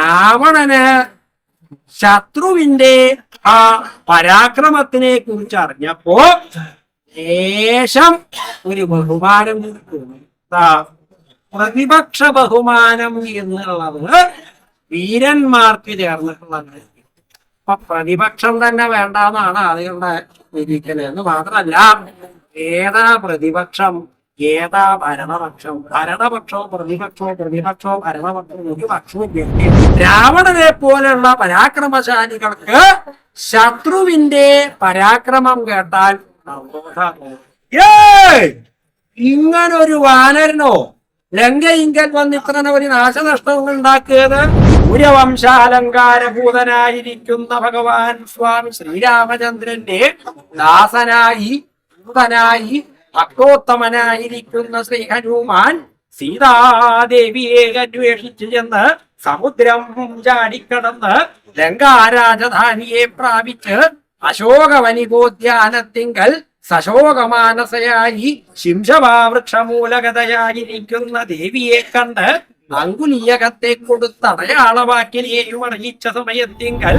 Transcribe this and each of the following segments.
രാവണന് ശത്രുവിന്റെ ആ പരാക്രമത്തിനെ കുറിച്ച് അറിഞ്ഞപ്പോ ലേശം ഒരു ബഹുമാനം പ്രതിപക്ഷ ബഹുമാനം എന്നുള്ളത് വീരന്മാർക്ക് ചേർന്നിട്ടുള്ളത്. അപ്പൊ പ്രതിപക്ഷം തന്നെ വേണ്ടാന്നാണ് ആളുകളുടെ വിധിക്കല്. എന്ന് മാത്രമല്ല, ഏതാ പ്രതിപക്ഷം, ഏതാ ഭരണപക്ഷം? ഭരണപക്ഷവും പ്രതിപക്ഷവും ഭരണപക്ഷവും ഒരു പക്ഷവും രാവണനെ പോലുള്ള പരാക്രമശാലികൾക്ക് ശത്രുവിന്റെ പരാക്രമം കേട്ടാൽ ഇങ്ങനൊരു വാനരനോ ലങ്കയിങ്കൽ വന്നിത്ര ഒരു നാശനഷ്ടങ്ങൾ ഉണ്ടാക്കിയത്? പുരവംശാലങ്കാരഭൂതനായിരിക്കുന്ന ഭഗവാൻ സ്വാമി ശ്രീരാമചന്ദ്രന്റെ ദാസനായി ഭൂതനായി ഭക്തോത്തമനായിരിക്കുന്ന ശ്രീ ഹനുമാൻ സീതാദേവിയെ അന്വേഷിച്ചു ചെന്ന് സമുദ്രം ചാടിക്കടന്ന് ലങ്കാരാജധാനിയെ പ്രാപിച്ച് അശോകവനികോദ്യാനത്തിങ്കൽ സശോകമാനസയായി ശിംശവാവൃക്ഷമൂലഗതയായിരിക്കുന്ന ദേവിയെ കണ്ട് അങ്കുലീയകത്തെ കൊടുത്ത അടയാളവാക്കിനെയും അറിയിച്ച സമയത്തിങ്കൽ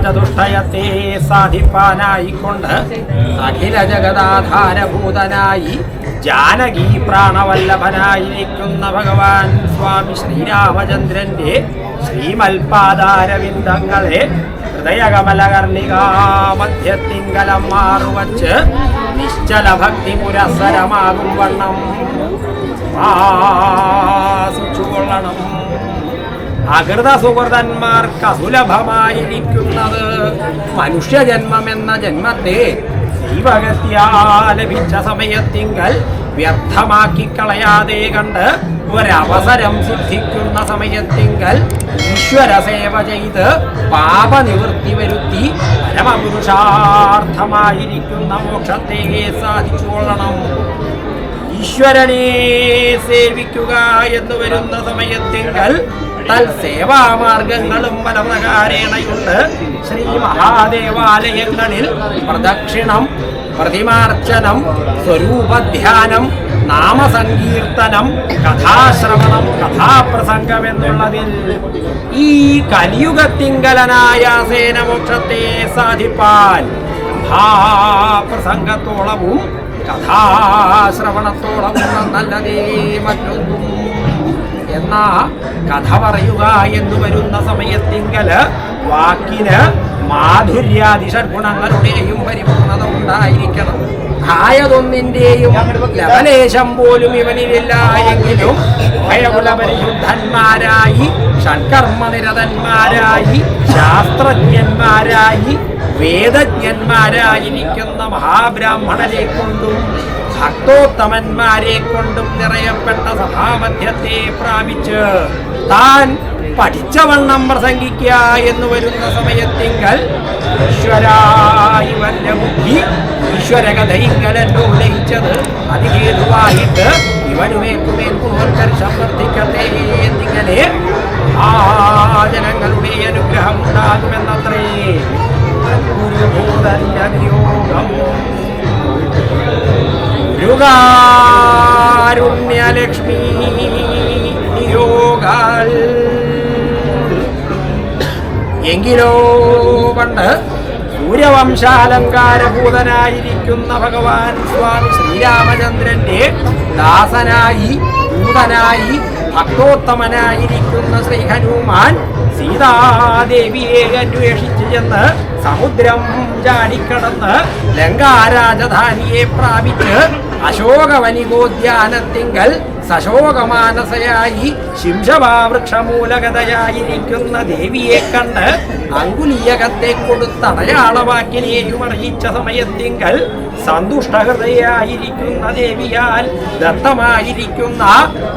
ചതുഷ്ടയത്തെ സാധിപ്പാനായിക്കൊണ്ട് അഖില ജഗദാധാരഭൂതനായി ജാനകി പ്രാണവല്ലഭനായിരിക്കുന്ന ഭഗവാൻ സ്വാമി ശ്രീരാമചന്ദ്രന്റെ ശ്രീമൽപാദാരവിന്ദങ്ങളെ ഹൃദയകമലകർണികാമധ്യത്തിങ്കലം മാറുവച്ച് നിശ്ചല ഭക്തി പുരസരമാകും വണ്ണം ആസിച്ചുകൊള്ളണം. അകൃത സുഹൃതന്മാർക്ക് അസുലഭമായിരിക്കുന്നത് മനുഷ്യജന്മമെന്ന ജന്മത്തെ ദൈവഗത്യാ ലഭിച്ച സമയത്തിങ്കൽ വ്യർത്ഥമാക്കി കളയാതെ കണ്ട് ഒരവസരം സിദ്ധിക്കുന്ന സമയത്തിങ്കൽ ഈശ്വര സേവ ചെയ്ത് പാപനിവൃത്തി വരുത്തി പരമപുരുഷാർത്ഥമായിരിക്കുന്ന മോക്ഷത്തെ സാധിച്ചുകൊള്ളണം. ഈശ്വരനെ സേവിക്കുക എന്ന് വരുന്ന സമയത്തിങ്കൽ തൽസേവാമാർഗങ്ങളും പല പ്രകാരേണയുണ്ട്. ശ്രീ മഹാദേവാലയങ്ങളിൽ പ്രദക്ഷിണം, പ്രതിമാർച്ചനം, സ്വരൂപധ്യാനം, നാമസങ്കീർത്തനം, കഥാശ്രവണം, കഥാപ്രസംഗം എന്നുള്ളതിൽ ഈ കലിയുഗത്തിങ്കലനായാസേന മോക്ഷത്തെ സാധിപ്പാൻ കഥാപ്രസംഗത്തോളവും കഥാശ്രവണത്തോളവും നല്ലതേ മറ്റൊന്നും. എന്നാ കഥ പറയുക എന്ന് വരുന്ന സമയത്തിങ്കല് വാക്കിന് മാധുര്യാദിഷഡ്ഗുണങ്ങളുടെയും പരിപൂർണത ഉണ്ടായിരിക്കണം. ആയതൊന്നിന്റെയും ലവലേശം പോലും ഇവനിലില്ല എങ്കിലും ഭയകുലപരിശുദ്ധന്മാരായി ഷൺകർമ്മനിരതന്മാരായി ശാസ്ത്രജ്ഞന്മാരായി വേദജ്ഞന്മാരായിരിക്കുന്ന മഹാബ്രാഹ്മണരെ കൊണ്ടും ഭക്തോത്തമന്മാരെ കൊണ്ടും നിറയപ്പെട്ട സഭാമധ്യത്തെ പ്രാപിച്ച് താൻ പഠിച്ചവണ്ണം പ്രസംഗിക്കുക എന്ന് വരുന്ന സമയത്തിങ്കൽ ഈശ്വരായി വല്ല ബുദ്ധി ഈശ്വരകഥയിങ്കലല്ലോ ലയിച്ചത് അതിഹേതുവായിട്ട് ഇവനുമേക്കുമേൽ പുനർക്കർഷം വർദ്ധിക്കട്ടെ എന്നിങ്ങനെ ആ ജനങ്ങളുടെ അനുഗ്രഹം ഉണ്ടാകുമെന്നത്രേ ഗുരുഭൂതന്യനിയോഗം ഗുരുകാരുണ്യലക്ഷ്മി നിയോഗാൽ. എങ്കിലോ പണ്ട് സൂര്യവംശാലങ്കാരഭൂതനായിരിക്കുന്ന ഭഗവാൻ സ്വാമി ശ്രീരാമചന്ദ്രന്റെ ദാസനായി ഭൂതനായി ഭക്തോത്തമനായിരിക്കുന്ന ശ്രീ ഹനുമാൻ സീതാദേവിയെ അന്വേഷിച്ചു ചെന്ന് സമുദ്രം ചാടിക്കടന്ന് ലങ്കാരാജധാനിയെ പ്രാപിച്ച് അശോകവനികോദ്യാനത്തിങ്കൽ സശോകമാനസയായി ശിംശവാവൃക്ഷമൂലഗതയായിരിക്കുന്ന ദേവിയെ കണ്ട് അങ്കുലീയകത്തെ കൊടുത്തടയാളവാക്കിനെയും അറിയിച്ച സമയത്തിങ്കൽ സന്തുഷ്ടഹൃദയായിരിക്കുന്ന ദേവിയാൽ ദത്തമായിരിക്കുന്ന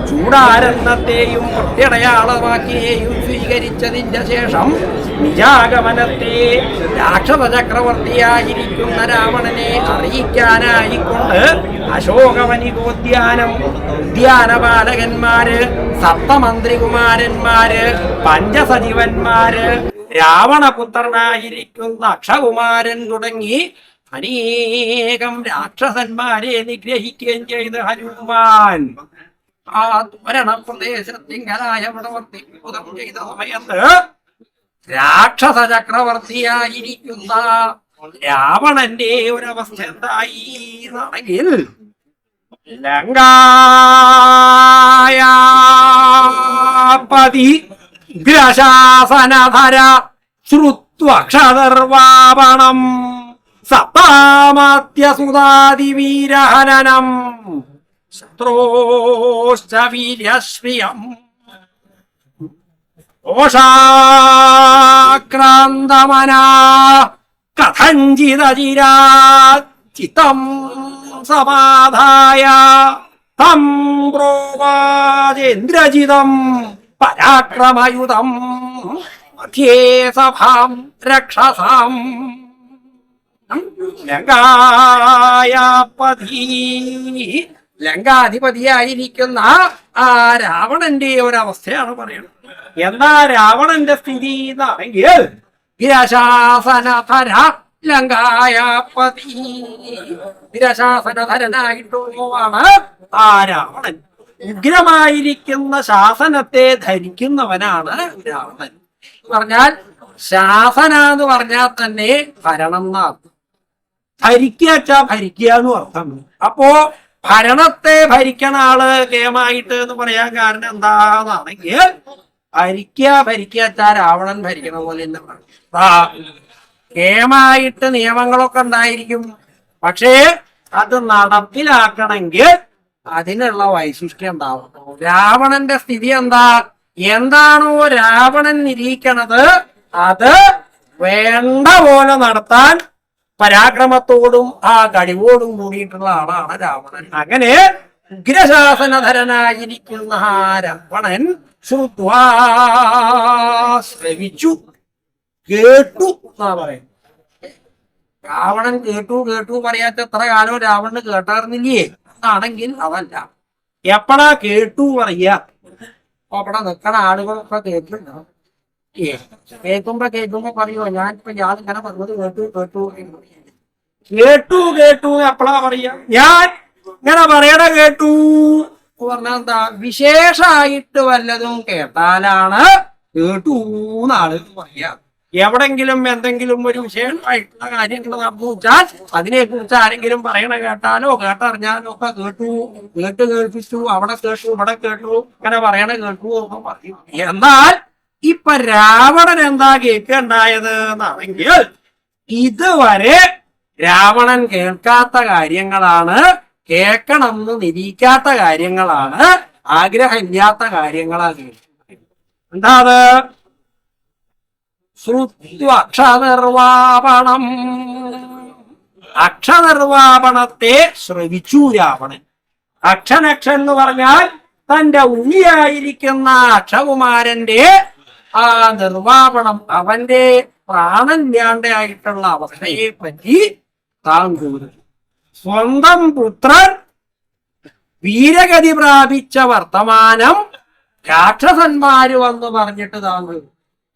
ചൂടാരത്നത്തെയും പ്രത്യടയാളവാക്കിനെയും സ്വീകരിച്ചതിന്റെ ശേഷം നിജാഗമനത്തെ രാക്ഷസ ചക്രവർത്തിയായിരിക്കുന്ന രാവണനെ അറിയിക്കാനായിക്കൊണ്ട് അശോകവനികോദ്യാനം ഉദ്യാനപാലകന്മാര് സപ്തമന്ത്രികുമാരന്മാര് പഞ്ചസജീവന്മാര് രാവണപുത്രനായിരിക്കുന്ന അക്ഷകുമാരൻ തുടങ്ങി അനേകം രാക്ഷസന്മാരെ നിഗ്രഹിക്കുകയും ചെയ്ത് ഹനുമാൻ ആ ത്വരണ പ്രദേശത്തിങ്കലായ പ്രവർത്തിഭൂതം ചെയ്ത സമയത്ത് രാക്ഷസ ചക്രവർത്തിയായിരിക്കുന്ന രാവണന്റെ ഒരവസ്ഥ എന്തായി എന്നാണെങ്കിൽ ലങ്കായാപതി ഗ്രശാസനധര ശ്രുത്വക്ഷതർവാപണം സപ്താമാത്യസുതാതിവീരഹനനം ശത്രോശ്ച വീര്യശ്രിയം ദോഷാക്രാന്തമനാ കഥഞ്ചിതചിരാചിത്തം സമാധായ തം പ്രോവാചേന്ദ്രജിതം പരാക്രമയുതം മധ്യേ സഭാം രക്ഷസാം ലങ്കായാപതി ലങ്കാധിപതിയായിരിക്കുന്ന ആ രാവണന്റെ ഒരവസ്ഥയാണ് പറയുന്നത്. എന്താ രാവണന്റെ സ്ഥിതി എന്നാണെങ്കിൽ വിരശാസനധര ലങ്കായാപതി വിരശാസനധരനായിട്ടുള്ളതാണ് ആ രാവണൻ. ഉഗ്രമായിരിക്കുന്ന ശാസനത്തെ ധരിക്കുന്നവനാണ് രാവണൻ. പറഞ്ഞാൽ ശാസന എന്ന് പറഞ്ഞാൽ തന്നെ ഭരണം എന്നർത്ഥം, ഭരിക്കുക ഭരിക്കുക എന്നും അർത്ഥം. അപ്പോ ഭരണത്തെ ഭരിക്കണ ആള് കേമായിട്ട് എന്ന് പറയാൻ കാരണം എന്താണെന്നാണെങ്കിൽ ഭരിക്കുക രാവണൻ ഭരിക്കണ പോലെ തന്നെ കേമായിട്ട് നിയമങ്ങളൊക്കെ ഉണ്ടായിരിക്കും, പക്ഷേ അത് നടപ്പിലാക്കണമെങ്കിൽ അതിനുള്ള വൈശിഷ്ട്യം ഉണ്ടാവും. രാവണന്റെ സ്ഥിതി എന്താണോ രാവണൻ നിരീക്കണത് അത് വേണ്ട പോലെ നടത്താൻ പരാക്രമത്തോടും ആ കഴിവോടും കൂടിയിട്ടുള്ള ആളാണ് രാവണൻ. അങ്ങനെ ഉഗ്രശാസനധരനായിരിക്കുന്ന ആ രാവണൻ ശ്രുത്വാ ശ്രവിച്ചു, കേട്ടു എന്നാ പറയുന്നത്. രാവണൻ കേട്ടു പറയാത്ത എത്ര കാലം രാവണന് കേട്ടാർന്നില്ലേ എന്നാണെങ്കിൽ അതല്ല. എപ്പോഴാ കേട്ടു പറയാ? അവിടെ നിൽക്കണ ആളുകളൊക്കെ കേട്ടിട്ടുണ്ടാവും. കേൾക്കുമ്പോ പറയുമോ ഞാനിപ്പോ ഇയാളിങ്ങനെ പറഞ്ഞത് കേട്ടു എപ്പോഴാ പറയാ? ഞാൻ ഇങ്ങനെ പറയണ കേട്ടു പറഞ്ഞാൽ എന്താ? വിശേഷായിട്ട് വല്ലതും കേട്ടാലാണ് കേട്ടു എന്നാളുകൾ പറയാ. എവിടെങ്കിലും എന്തെങ്കിലും ഒരു വിശേഷമായിട്ടുള്ള കാര്യങ്ങൾ നടന്നു വെച്ചാൽ അതിനെ കുറിച്ച് ആരെങ്കിലും പറയണ കേട്ടാലോ കേട്ടറിഞ്ഞാലോ ഒക്കെ കേൾപ്പിച്ചു, അവിടെ കേട്ടു ഇവിടെ കേട്ടു, ഇങ്ങനെ പറയണ കേട്ടു ഒക്കെ പറയും. എന്നാൽ ഇപ്പൊ രാവണൻ എന്താ കേൾക്കുണ്ടായത് എന്നാണെങ്കിൽ ഇതുവരെ രാവണൻ കേൾക്കാത്ത കാര്യങ്ങളാണ്, കേൾക്കണമെന്ന് നിരീക്കാത്ത കാര്യങ്ങളാണ്, ആഗ്രഹമില്ലാത്ത കാര്യങ്ങളാണ്. എന്താ അത്? ശ്രുത്വക്ഷനിർവാപണം. അക്ഷനിർവാപണത്തെ ശ്രവിച്ചു രാവണൻ. അക്ഷനക്ഷൻ എന്ന് പറഞ്ഞാൽ തന്റെ ഉണ്ണിയായിരിക്കുന്ന അക്ഷകുമാരന്റെ ആ നിർവാപണം, അവന്റെ പ്രാണന്യാണ്ടായിട്ടുള്ള അവസ്ഥയെ പറ്റി താൻ കൂടി. സ്വന്തം പുത്രൻ വീരഗതി പ്രാപിച്ച വർത്തമാനം രാക്ഷസന്മാര് വന്ന് പറഞ്ഞിട്ട് താൻ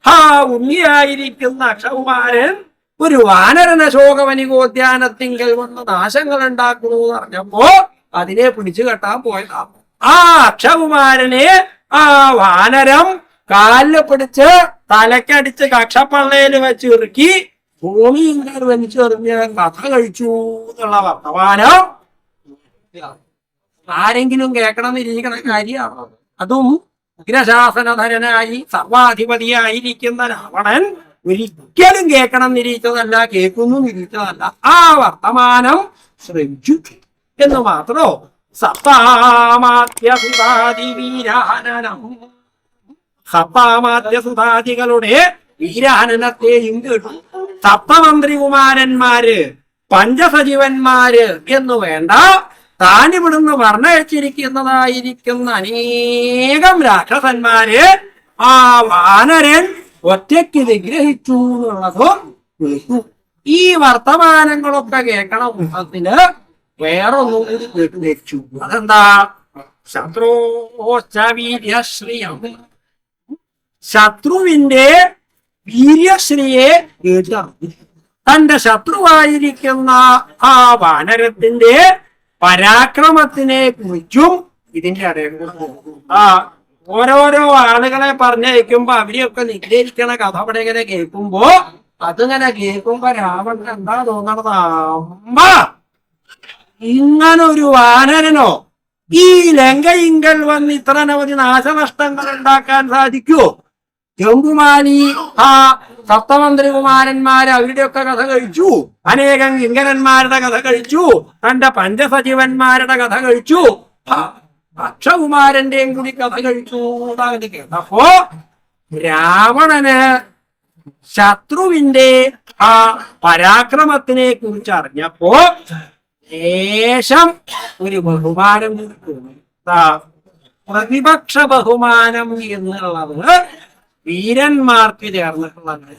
ആ ഉണ്ണിയായിരിക്കുന്ന അക്ഷകുമാരൻ ഒരു വാനരന ശോകവനികോദ്യാനത്തിങ്കൽ വന്ന് നാശങ്ങൾ ഉണ്ടാക്കുന്നു എന്ന് പറഞ്ഞപ്പോ അതിനെ പിടിച്ചു കെട്ടാൻ പോയതാണ്. ആ അക്ഷകുമാരനെ ആ വാനരം കാലില് പിടിച്ച് തലക്കടിച്ച് കക്ഷപ്പള്ളയിൽ വെച്ച് ഇറുക്കി ഭൂമിയിൽ വലിച്ചെറിഞ്ഞ് കഥ കഴിച്ചു എന്നുള്ള വർത്തമാനം ആരെങ്കിലും കേൾക്കണമെന്നിരിക്കണ കാര്യമാണ്. അതും ഉഗ്രശാസനധരനായി സർവാധിപതിയായിരിക്കുന്ന രാവണൻ ഒരിക്കലും കേൾക്കണം നിരീച്ചതല്ല, കേൾക്കുന്നു നിരീച്ചതല്ല. ആ വർത്തമാനം ശ്രമിച്ചു എന്ന് മാത്രോ. സപ്താമാത്യസുതാദിവീരഹനനം, സപ്താമാത്യസുതാദികളുടെ വീരഹനനത്തെയും കേട്ടു. സപ്തമന്ത്രികുമാരന്മാര്, പഞ്ചസജീവന്മാര് എന്ന് വേണ്ട, താനിവിടുന്ന് വർണ്ണയച്ചിരിക്കുന്നതായിരിക്കുന്ന അനേകം രാക്ഷസന്മാര് ആ വാനരൻ ഒറ്റയ്ക്ക് നിഗ്രഹിച്ചു എന്നുള്ളതും കേട്ടു. ഈ വർത്തമാനങ്ങളൊക്കെ കേൾക്കണ മുഖത്തിന് വേറൊന്നും കൂടി കേട്ടു ധരിച്ചു. അതെന്താ? ശത്രുശ്രീയം, ശത്രുവിന്റെ വീര്യശ്രീയെ കേട്ടു. തന്റെ ശത്രുവായിരിക്കുന്ന ആ വാനരത്തിന്റെ പരാക്രമത്തിനെ കുറിച്ചും ഇതിന്റെ ഇടയിൽ ആ ഓരോരോ ആളുകളെ പറഞ്ഞയക്കുമ്പോ അവരെയൊക്കെ നിഗ്രഹിക്കണ കഥ അവിടെ ഇങ്ങനെ കേൾക്കുമ്പോ അതിങ്ങനെ കേൾക്കുമ്പോ രാവണൻ എന്താ തോന്നണത്? അമ്മ, ഇങ്ങനൊരു വാനരനോ ഈ ലങ്കയിങ്കൽ വന്ന് ഇത്ര അനവധി നാശനഷ്ടങ്ങൾ ഉണ്ടാക്കാൻ സാധിക്കുമോ? ജംബുമാലി ആ സപ്തമന്ത്രികുമാരന്മാര് അവരുടെയൊക്കെ കഥ കഴിച്ചു, അനേകം കിങ്കരന്മാരുടെ കഥ കഴിച്ചു, തന്റെ പഞ്ചസജീവന്മാരുടെ കഥ കഴിച്ചു, അക്ഷകുമാരന്റെയും കൂടി കഥ കഴിച്ചു. കേട്ടപ്പോ രാവണന് ശത്രുവിന്റെ ആ പരാക്രമത്തിനെ കുറിച്ച് അറിഞ്ഞപ്പോ ലേശം ഒരു ബഹുമാനം തോന്നി. പ്രതിപക്ഷ ബഹുമാനം എന്നുള്ളത് വീരന്മാർക്ക് ചേർന്നിട്ടുള്ളത്.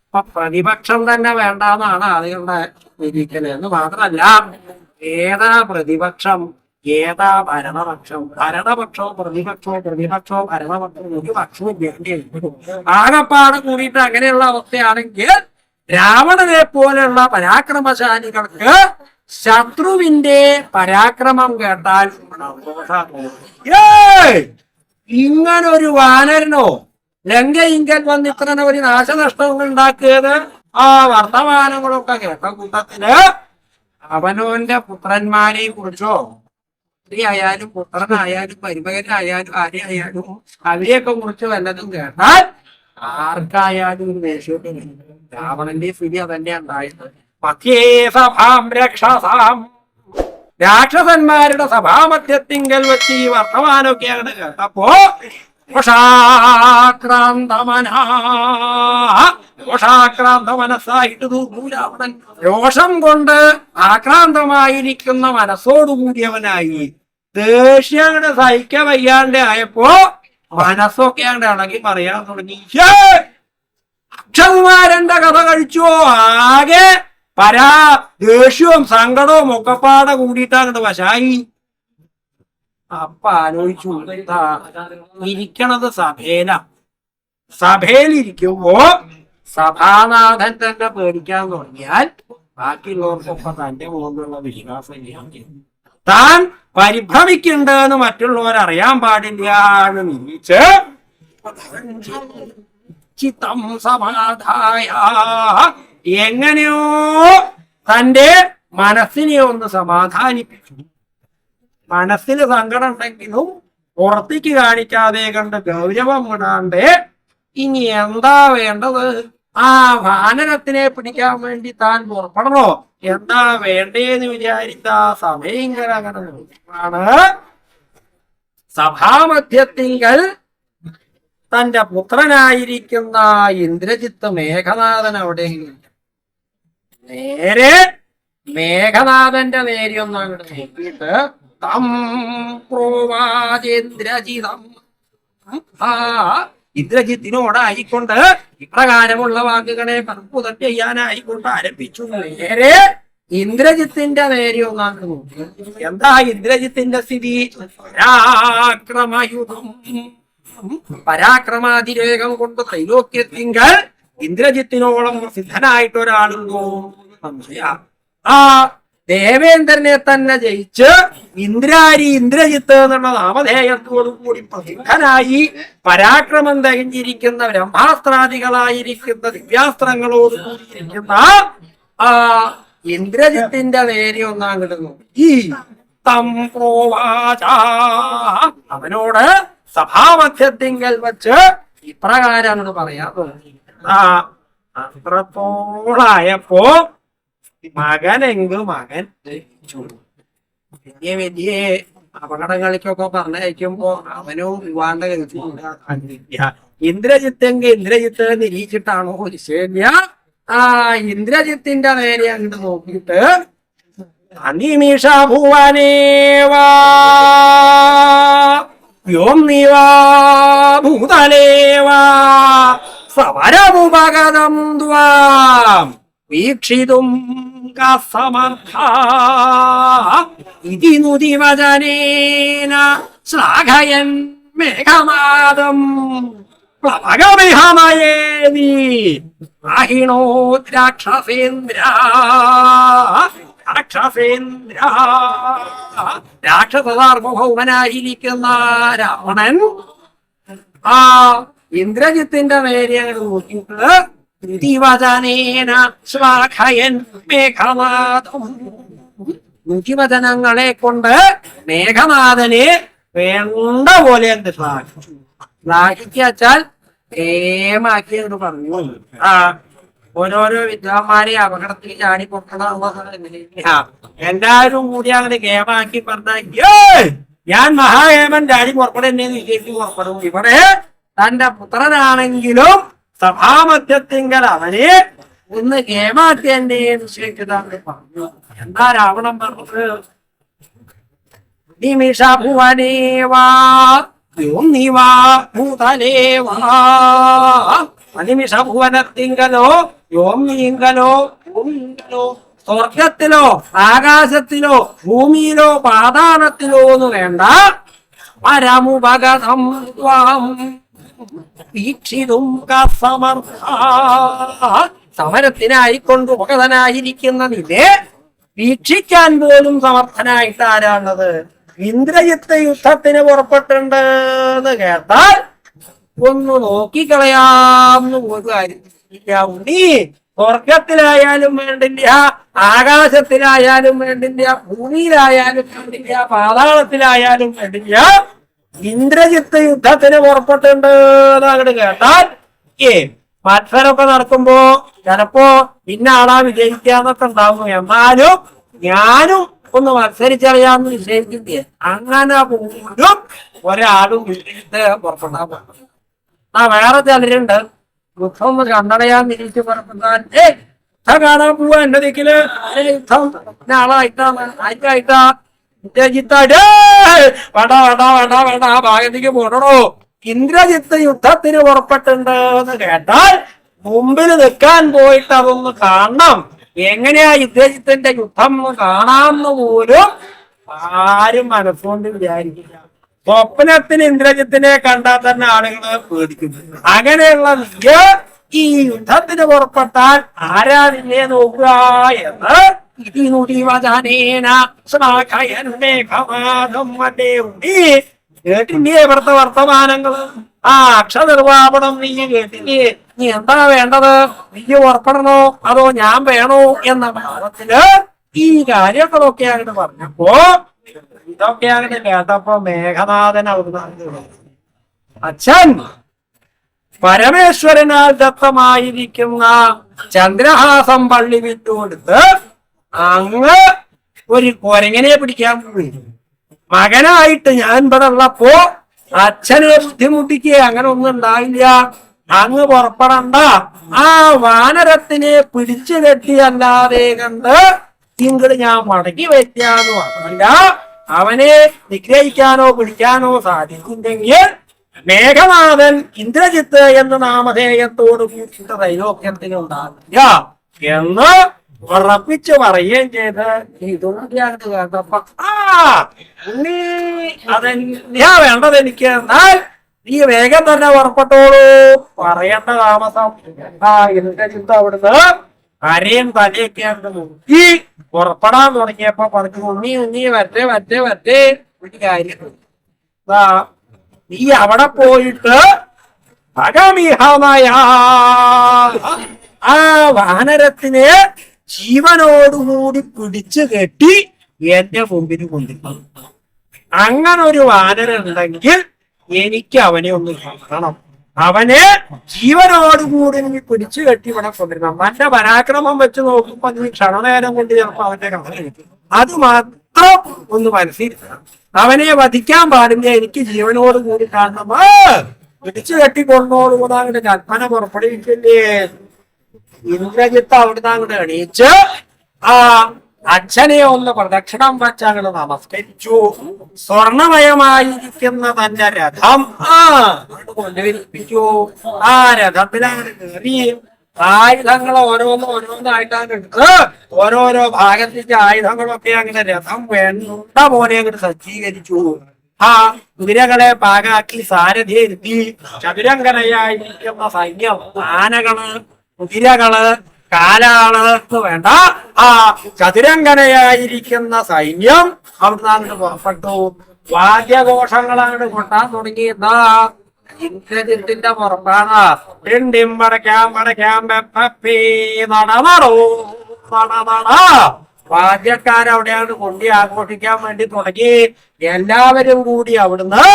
അപ്പൊ പ്രതിപക്ഷം തന്നെ വേണ്ടാന്നാണ് ആളുകളുടെ വിധിക്കല്. എന്ന് മാത്രമല്ല, ഏതാ പ്രതിപക്ഷം, ഏതാ ഭരണപക്ഷം? ഭരണപക്ഷവും പ്രതിപക്ഷവും, പ്രതിപക്ഷവും ഭരണപക്ഷവും ഒരു പക്ഷവും ആകപ്പാട് കൂടിയിട്ട് അങ്ങനെയുള്ള അവസ്ഥയാണെങ്കിൽ രാവണനെ പോലെയുള്ള പരാക്രമശാലികൾക്ക് ശത്രുവിന്റെ പരാക്രമം കേട്ടാൽ ഇങ്ങനൊരു വാനരനോ ലങ്കയിങ്കൽ വന്ന് ഇത്ര ഒരു നാശനഷ്ടങ്ങൾ ഉണ്ടാക്കിയത്? ആ വർത്തമാനങ്ങളൊക്കെ കേട്ട കൂട്ടത്തില് അവനോന്റെ പുത്രന്മാരെ കുറിച്ചോ, സ്ത്രീ ആയാലും പുത്രനായാലും മരുമകനായാലും ആരെയായാലും അവരെയൊക്കെ കുറിച്ച് വല്ലതും കേട്ടാൽ ആർക്കായാലും ഒരു ദേഷ്യമൊക്കെ രാവണന്റെ സ്ഥിതി അതന്നെ ഉണ്ടായത്. രാക്ഷസന്മാരുടെ സഭാമധ്യത്തിങ്കൽ വെച്ച് ഈ വർത്തമാനമൊക്കെയാണ് കേട്ടപ്പോ രോഷാക്രാന്ത മനസ്സായിട്ട് രാവണൻ രോഷം കൊണ്ട് ആക്രാന്തമായിരിക്കുന്ന മനസ്സോടുകൂടിയവനായി. ദേഷ്യങ്ങളുടെ സഹിക്ക വയ്യാണ്ട് ആയപ്പോ മനസ്സൊക്കെയാണ്ട് ഇളകി പറയാൻ തുടങ്ങി. അക്ഷകുമാരന്റെ കഥ കഴിച്ചോ? ആകെ ദേഷ്യവും സങ്കടവും ഒക്കെപ്പാടെ കൂടിയിട്ടാണ് വശായി. അപ്പൊ ആലോചിച്ചു, ഇരിക്കണത് സഭയില. സഭയിലിരിക്കുമ്പോ സഭാനാഥൻ തന്നെ പേടിക്കാൻ തുടങ്ങിയാൽ ബാക്കിയുള്ളവർക്കൊക്കെ തന്റെ മുകളിലുള്ള വിശ്വാസം ഇല്ലാതെ താൻ പരിഭ്രമിക്കുന്നുണ്ടെന്ന് മറ്റുള്ളവർ അറിയാൻ പാടില്ല എന്ന് നിരീച്ച് ചിത്തം സമാധായ എങ്ങനെയോ തന്റെ മനസ്സിനെ ഒന്ന് സമാധാനിപ്പിച്ചു. മനസ്സിന് സങ്കടം ഉണ്ടെങ്കിലും പുറത്തേക്ക് കാണിക്കാതെ കണ്ട് ഗൗരവം വിടാണ്ട് ഇനി എന്താ വേണ്ടത്? ആ വാനരത്തിനെ പിടിക്കാൻ വേണ്ടി താൻ പുറപ്പെടണോ, എന്താ വേണ്ടേന്ന് വിചാരിച്ച സമയങ്കരാണ് സഭാമധ്യത്തിങ്കൽ തന്റെ പുത്രനായിരിക്കുന്ന ഇന്ദ്രജിത്ത് മേഘനാഥൻ അവിടെ നേരെ മേഘനാഥന്റെ നേരെ ഒന്ന് അങ്ങോട്ട് നോക്കിയിട്ട് തം പ്രോവാചേന്ദ്രജിതം ആ ഇന്ദ്രജിത്തിനോടായിക്കൊണ്ട് ഇപ്രകാരമുള്ള വാക്കുകളെ കർപ്പുതം ചെയ്യാനായിക്കൊണ്ട് ആരംഭിച്ചു. നേരെ ഇന്ദ്രജിത്തിന്റെ നേരെ ഒന്നാണ് നോക്കി. എന്താ ഇന്ദ്രജിത്തിന്റെ സ്ഥിതി? പരാക്രമയുധം, പരാക്രമാതിരേകം കൊണ്ട് ത്രൈലോക്യത്തിങ്കൽ ഇന്ദ്രജിത്തിനോളം സിദ്ധനായിട്ട് ഒരാളുണ്ടോ സംശയ. ആ ദേവേന്ദ്രനെ തന്നെ ജയിച്ച് ഇന്ദ്രജിത്ത് എന്നുള്ള നാമധേയത്തോടു കൂടി പ്രസിദ്ധനായി പരാക്രമം തികഞ്ഞിരിക്കുന്ന ബ്രഹ്മാസ്ത്രാദികളായിരിക്കുന്ന ദിവ്യാസ്ത്രങ്ങളോട് കൂടിയിരിക്കുന്ന ആ ഇന്ദ്രജിത്തിന്റെ നേരെ ഒന്നാം കിട്ടുന്നു. ഈ തം പ്രോവാച അവനോട് സഭാമധ്യത്തിങ്കൽ വച്ച് ഇപ്രകാരമാണ് പറയാൻ തോന്നി. ആ അത്രത്തോളായപ്പോ മകൻ ജയിച്ചു. വലിയ വലിയ അപകടങ്ങളിലേക്കൊക്കെ പറഞ്ഞയക്കുമ്പോ അവനും വിവാണ്ട കരുതില്ല. ഇന്ദ്രജിത്ത് നിരീക്ഷിച്ചിട്ടാണോ ശരിയ. ആ ഇന്ദ്രജിത്തിന്റെ നേരെ അങ്ങോട്ട് നോക്കിയിട്ട് അനിമിഷ ഭുവനേവാ വ്യോംനിവാ ഭൂതലേവാ സമരമുപഗതം ദ്വാം വീക്ഷിതും ഇതി നുതിവചനേന ശ്ലാഘയൻ മേഘനാദം പ്ലവകമിഹമയേവി ആഹിണോ രാക്ഷസാർവഭൗമനായിരിക്കുന്ന രാവണൻ ആ ഇന്ദ്രജിത്തിന്റെ നേരെ അങ്ങോട്ട് നോക്കിയിട്ട് നുതിവചനേന ശ്ലാഘയൻ മേഘനാദം നുതിവചനങ്ങളെ കൊണ്ട് മേഘനാഥനെ വേണ്ട പോലെ എന്ത് ശ്ലാഘിച്ചു. ശ്ലാഘിച്ചാൽ ഏമാക്കി എന്ന് പറഞ്ഞു. ആ ഓരോരോ വിദ്വാന്മാരെ അപകടത്തിൽ ചാടി പൊക്കണമെന്നില്ല. എല്ലാവരും കൂടി അങ്ങനെ കേമാക്കി പറഞ്ഞേ ഞാൻ മഹാഹേമൻ ചാടി പുറപ്പെടുന്നേന്ന് വിജയിച്ച് പുറപ്പെടും. ഇവിടെ തന്റെ പുത്രനാണെങ്കിലും സഭാമധ്യത്തിങ്കൽ അവനെ ഒന്ന് കേമാക്കിയന്റെ നിശ്ചയിച്ചതാണ് പറഞ്ഞു. എന്താ രാവണൻ പറഞ്ഞത്? നിമിഷ ഭുവനേവാ യോംനിവാ ഭൂതലേവാ അനിമിഷ ഭുവനത്തിങ്കലോ യോംനിങ്കലോ ഭൂമിങ്കലോ സ്വർഗത്തിലോ ആകാശത്തിലോ ഭൂമിയിലോ പാതാളത്തിലോ എന്ന് വേണ്ട പരമുപഗതം ത്വാം വീക്ഷിതും സമരത്തിനായിക്കൊണ്ട് ഉപഗതനായിരിക്കുന്ന നിന്നെ വീക്ഷിക്കാൻ പോലും സമർത്ഥനായിട്ട് ആരാണത്? ഇന്ദ്രജിത്ത് യുദ്ധത്തിന് പുറപ്പെട്ടുണ്ട് എന്ന് കേട്ടാൽ ഒന്ന് നോക്കിക്കളയാമെന്ന് പോലും ആയിരിക്കില്ല. ഉണ്ണി സ്വർഗത്തിലായാലും വേണ്ടില്ല, ആകാശത്തിലായാലും വേണ്ടില്ല, ഭൂമിയിലായാലും വേണ്ടില്ല, പാതാളത്തിലായാലും വേണ്ടില്ല, ഇന്ദ്രജിത്ത് യുദ്ധത്തിന് പുറപ്പെട്ടുണ്ട് എന്നങ്ങോട്ട് കേട്ടാൽ മത്സരമൊക്കെ നടക്കുമ്പോ ചിലപ്പോ ഇന്ന ആളാ വിജയിക്കാന്നൊക്കെ ഉണ്ടാവും. എന്നാലും ഞാനും ഒന്ന് മത്സരിച്ചറിയാമെന്ന് നിശ്ചയിക്കില്ലേ. അങ്ങനെ പോലും ഒരാളും വിജയിച്ച് പുറപ്പെടാൻ പോകും. വേറെ ചിലരുണ്ട് യുദ്ധം ഒന്ന് കണ്ടടയാൻ തിരിച്ചു പുറപ്പെട്ടാൽ യുദ്ധം കാണാൻ പോവാ എന്റെ ദിക്കില് യുദ്ധം ആളായിട്ടാണ് ആയിട്ടായിട്ടാ ഇന്ദ്രജിത്തായിട്ട് വേണ്ട വേണ്ട വേണ്ട വേണ്ട ആ ഭാഗത്തേക്ക് പോടണോ. ഇന്ദ്രജിത്ത് യുദ്ധത്തിന് പുറപ്പെട്ടുണ്ട് എന്ന് കേട്ടാൽ മുമ്പിൽ നിൽക്കാൻ പോയിട്ട് അതൊന്ന് കാണണം. എങ്ങനെയാ ഇന്ദ്രജിത്തിന്റെ യുദ്ധം കാണാമെന്ന് പോലും ആരും മനസ്സുകൊണ്ട് വിചാരിക്കില്ല. സ്വപ്നത്തിന് ഇന്ദ്രജിത്തിനെ കണ്ടാൽ തന്നെ ആളുകൾ പേടിക്കുന്നു. അങ്ങനെയുള്ള ഈ യുദ്ധത്തിന് പുറപ്പെട്ടാൽ ആരാ നിന്നെ നോക്കുക എന്ന് കേട്ടില്ലേ? ഇവിടുത്തെ വർത്തമാനങ്ങള് ആ അക്ഷനിർവാപണം നീ കേട്ടില്ലേ? നീ എന്താ വേണ്ടത്? നീ പുറപ്പെടണോ അതോ ഞാൻ വേണോ എന്ന ഭാവത്തില് ഈ കാര്യങ്ങളൊക്കെ അങ്ങോട്ട് പറഞ്ഞപ്പോ ഇതൊക്കെ അങ്ങോട്ട് കേട്ടപ്പോ മേഘനാഥൻ അവിടുന്ന് അച്ഛൻ പരമേശ്വരനാൽ ദത്തമായിരിക്കുന്ന ചന്ദ്രഹാസം പള്ളി വിട്ടുകൊടുത്ത് അങ്ങ് ഒരു കൊരങ്ങനെ പിടിക്കാൻ പോയി. മകനായിട്ട് ഞാൻ ഇവിടെ ഉള്ളപ്പോ അച്ഛനെ ബുദ്ധിമുട്ടിക്കുക അങ്ങനെ ഒന്നും ഉണ്ടായില്ല. അങ്ങ് പുറപ്പെടണ്ട, ആ വാനരത്തിനെ പിടിച്ചു കെട്ടിയല്ലാതെ കണ്ട് ഇങ്ങോട്ട് ഞാൻ മടക്കി വെക്കാന്ന് പറഞ്ഞില്ല. അവനെ നിഗ്രഹിക്കാനോ പിടിക്കാനോ സാധിക്കുന്നെങ്കിൽ മേഘനാഥൻ ഇന്ദ്രജിത്ത് എന്ന നാമധേയത്തോട് കൂട്ടിയിട്ട് ത്രൈലോക്യത്തിനുണ്ടാവില്ല എന്ന് ഉറപ്പിച്ച് പറയുകയും ചെയ്ത് ഇതൊക്കെയാണ് കേട്ടപ്പോ നീ അതെന്താ വേണ്ടത് എനിക്ക്, എന്നാൽ നീ വേഗം തന്നെ പുറപ്പെട്ടോളൂ, പറയേണ്ട താമസം. ഇന്ദ്രജിത്ത് അവിടുന്ന് അരയും തലയൊക്കെ അങ്ങ് നോക്കി പുറപ്പെടാൻ തുടങ്ങിയപ്പോ പറഞ്ഞു, ഉണ്ണി വരട്ടെ വരട്ടെ വരട്ടെ ഒരു കാര്യം, നീ അവിടെ പോയിട്ട് ഭഗമിഹമയ ആ വാനരത്തിനെ ജീവനോടുകൂടി പിടിച്ചു കെട്ടി എന്റെ മുമ്പിൽ കൊണ്ടിരിക്കണം. അങ്ങനെ ഒരു വാനരൻ ഉണ്ടെങ്കിൽ എനിക്ക് അവനെ ഒന്ന് കാണണം. അവനെ ജീവനോടുകൂടി നീ പിടിച്ചു കെട്ടി ഇവിടെ കൊണ്ടിരുന്നു. അവന്റെ പരാക്രമം വെച്ച് നോക്കുമ്പോ നീ ക്ഷണനേരം കൊണ്ട് ചിലപ്പോ അവന്റെ കഥ കഴിക്കും. അത് മാത്രം ഒന്ന് മനസ്സിലാക്കണം. അവനെ വധിക്കാൻ പാടില്ല, എനിക്ക് ജീവനോട് കൂടി കാണണം. പിടിച്ചു കെട്ടിക്കൊണ്ടോടുകൂടെ അങ്ങോട്ട് കൽപ്പന പുറപ്പെടുവിക്കില്ലേ. ഇന്ദ്രജിത്ത് അവിടുന്ന് അങ്ങോട്ട് എണീച്ച് ആ അച്ഛനെ ഒന്ന് പ്രദക്ഷിണം വെച്ച് അങ്ങോട്ട് നമസ്കരിച്ചു. സ്വർണമയമായിരിക്കുന്ന തന്റെ രഥം കൊണ്ടുവരിപ്പിച്ചു. ആ രഥത്തിലങ്ങോട്ട് കയറി ആയുധങ്ങൾ ഓരോന്നായിട്ടാണ് എടുത്ത് ഓരോരോ ഭാഗത്തേക്ക് ആയുധങ്ങളൊക്കെ അങ്ങനെ രഥം വേണ്ട പോലെ അങ്ങോട്ട് സജ്ജീകരിച്ചു. ആ കുതിരകളെ പാകാക്കി സാരഥിയെ ഇരുത്തി ചതുരംഗനയായിരിക്കുന്ന സൈന്യം, ആനകള്, കുതിരകള്, കാലാള് വേണ്ട ആ ചതുരംഗനയായിരിക്കുന്ന സൈന്യം അവിടുന്ന് അങ്ങോട്ട് പുറപ്പെട്ടു. വാദ്യഘോഷങ്ങൾ അങ്ങോട്ട് കൊട്ടാൻ തുടങ്ങി. ഇന്ദ്രജിത്തിന്റെ പുറപ്പാണ്. വാദ്യക്കാരവിടെയാണ് കൊണ്ടി ആഘോഷിക്കാൻ വേണ്ടി തുടങ്ങി. എല്ലാവരും കൂടി അവിടുന്ന്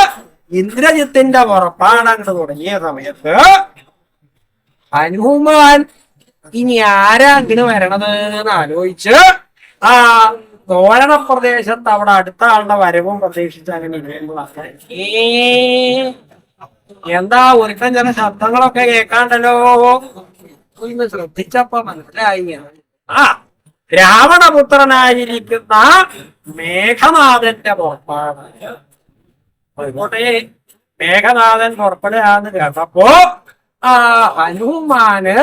ഇന്ദ്രജിത്തിന്റെ പുറപ്പാട് അങ്ങോട്ട് തുടങ്ങിയ സമയത്ത് ഹനുമാൻ ഇനി ആരാ അങ്ങോട്ട് വരണത് എന്ന് ആലോചിച്ച് ആ തോരണ പ്രദേശത്ത് അവിടെ അടുത്ത ആളുടെ വരവും പ്രതീക്ഷിച്ച് അങ്ങനെ എന്താ ഒരുത്തൻ ചില ശബ്ദങ്ങളൊക്കെ കേൾക്കാണ്ടല്ലോ ഒന്ന് ശ്രദ്ധിച്ചപ്പോ മനസ്സിലായി. ആ രാവണപുത്രനായിരിക്കുന്ന മേഘനാഥന്റെ പുറപ്പാട്. ആയിക്കോട്ടെ, മേഘനാഥൻ പുറപ്പെടുകയാന്ന് കേട്ടപ്പോ ആ ഹനുമാന്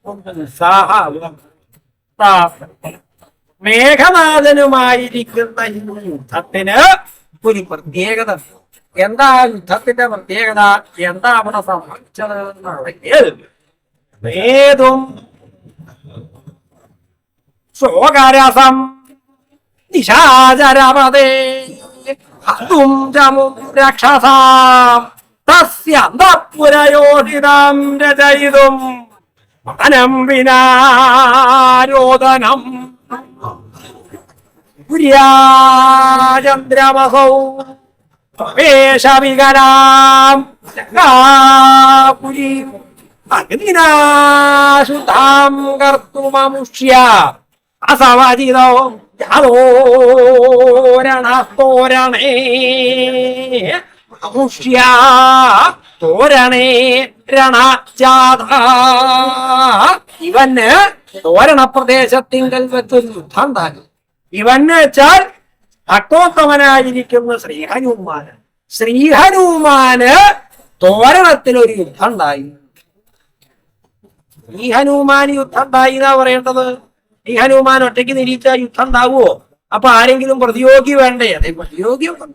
ഉത്സാഹം. മേഘനാഥനുമായിരിക്കുന്ന ഈ യുദ്ധത്തിന് ഒരു പ്രത്യേകത. എന്താ യുദ്ധത്തിന്റെ പ്രത്യേകത? എന്താ അവിടെ സംഭവിച്ചത് എന്നുണ്ടെങ്കിൽ ഏതും ശോകരസം നിശാചരപദേ ഹതും ചമും രക്ഷസാം തസ്യന്തഃപുരയോഷിതം രചയിതും പതനം വിനാരോദനം പുര്യാചന്ദ്രമസൗ പ്രവേശവികരാം പുരീം അഗ്നിനാശുദ്ധാം കർത്തുമമുഷ്യ അസവചിതോ രണത്തോരണേ അമുഷ്യ തോരണേ രണജാത. ഇവന് തോരണ പ്രദേശത്തിങ്കൽ വെച്ചൊരു യുദ്ധം ഉണ്ടാകും. ഇവന് വെച്ചാൽ ഭക്തോത്തമനായിരിക്കുന്ന ശ്രീഹനുമാന്. ശ്രീഹനുമാന് തോരണത്തിലൊരു യുദ്ധം ഉണ്ടായി. ഈ ഹനുമാൻ യുദ്ധം ഉണ്ടായി എന്നാ പറയേണ്ടത്. ഈ ഹനുമാൻ ഒറ്റയ്ക്ക് നിരീക്ഷ യുദ്ധം ഉണ്ടാവുമോ? അപ്പൊ ആരെങ്കിലും പ്രതിയോഗി വേണ്ടേ? അതെ, പ്രതിയോഗിയൊക്കെ.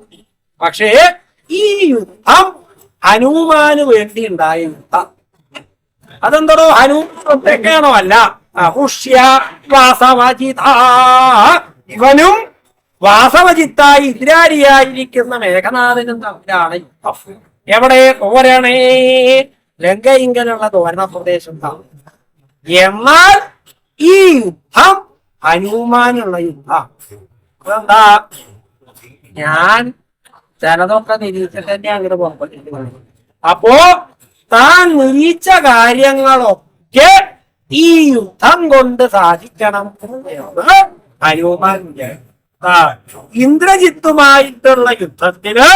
പക്ഷേ ഈ യുദ്ധം ഹനുമാന് വേണ്ടി ഉണ്ടായ യുദ്ധം. അതെന്തോ ഹനുമാൻ ഒറ്റയ്ക്കാണോ? അല്ല, അമുഷ്യ വാസവജിത. ഇവനും വാസവജിത്തായി എതിരാളിയായിരിക്കുന്ന മേഘനാഥനും തമ്മിലാണ് യുദ്ധം. എവിടെ? തോരണേ, ലങ്കയിങ്കലുള്ള തോരണ പ്രദേശം. എന്നാൽ ഈ യുദ്ധം ഹനുമാനുള്ള യുദ്ധം. അതെന്താ? ഞാൻ ചിലതൊക്കെ നിരീക്ഷിച്ചിട്ട് തന്നെ അങ്ങോട്ട് പുറപ്പെട്ടിട്ടുണ്ട്. അപ്പോ താൻ നിരീച്ച കാര്യങ്ങളൊക്കെ ഈ യുദ്ധം കൊണ്ട് സാധിക്കണം എന്ന് ഹനുമാൻ ഇന്ദ്രജിത്തുമായിട്ടുള്ള യുദ്ധത്തിന്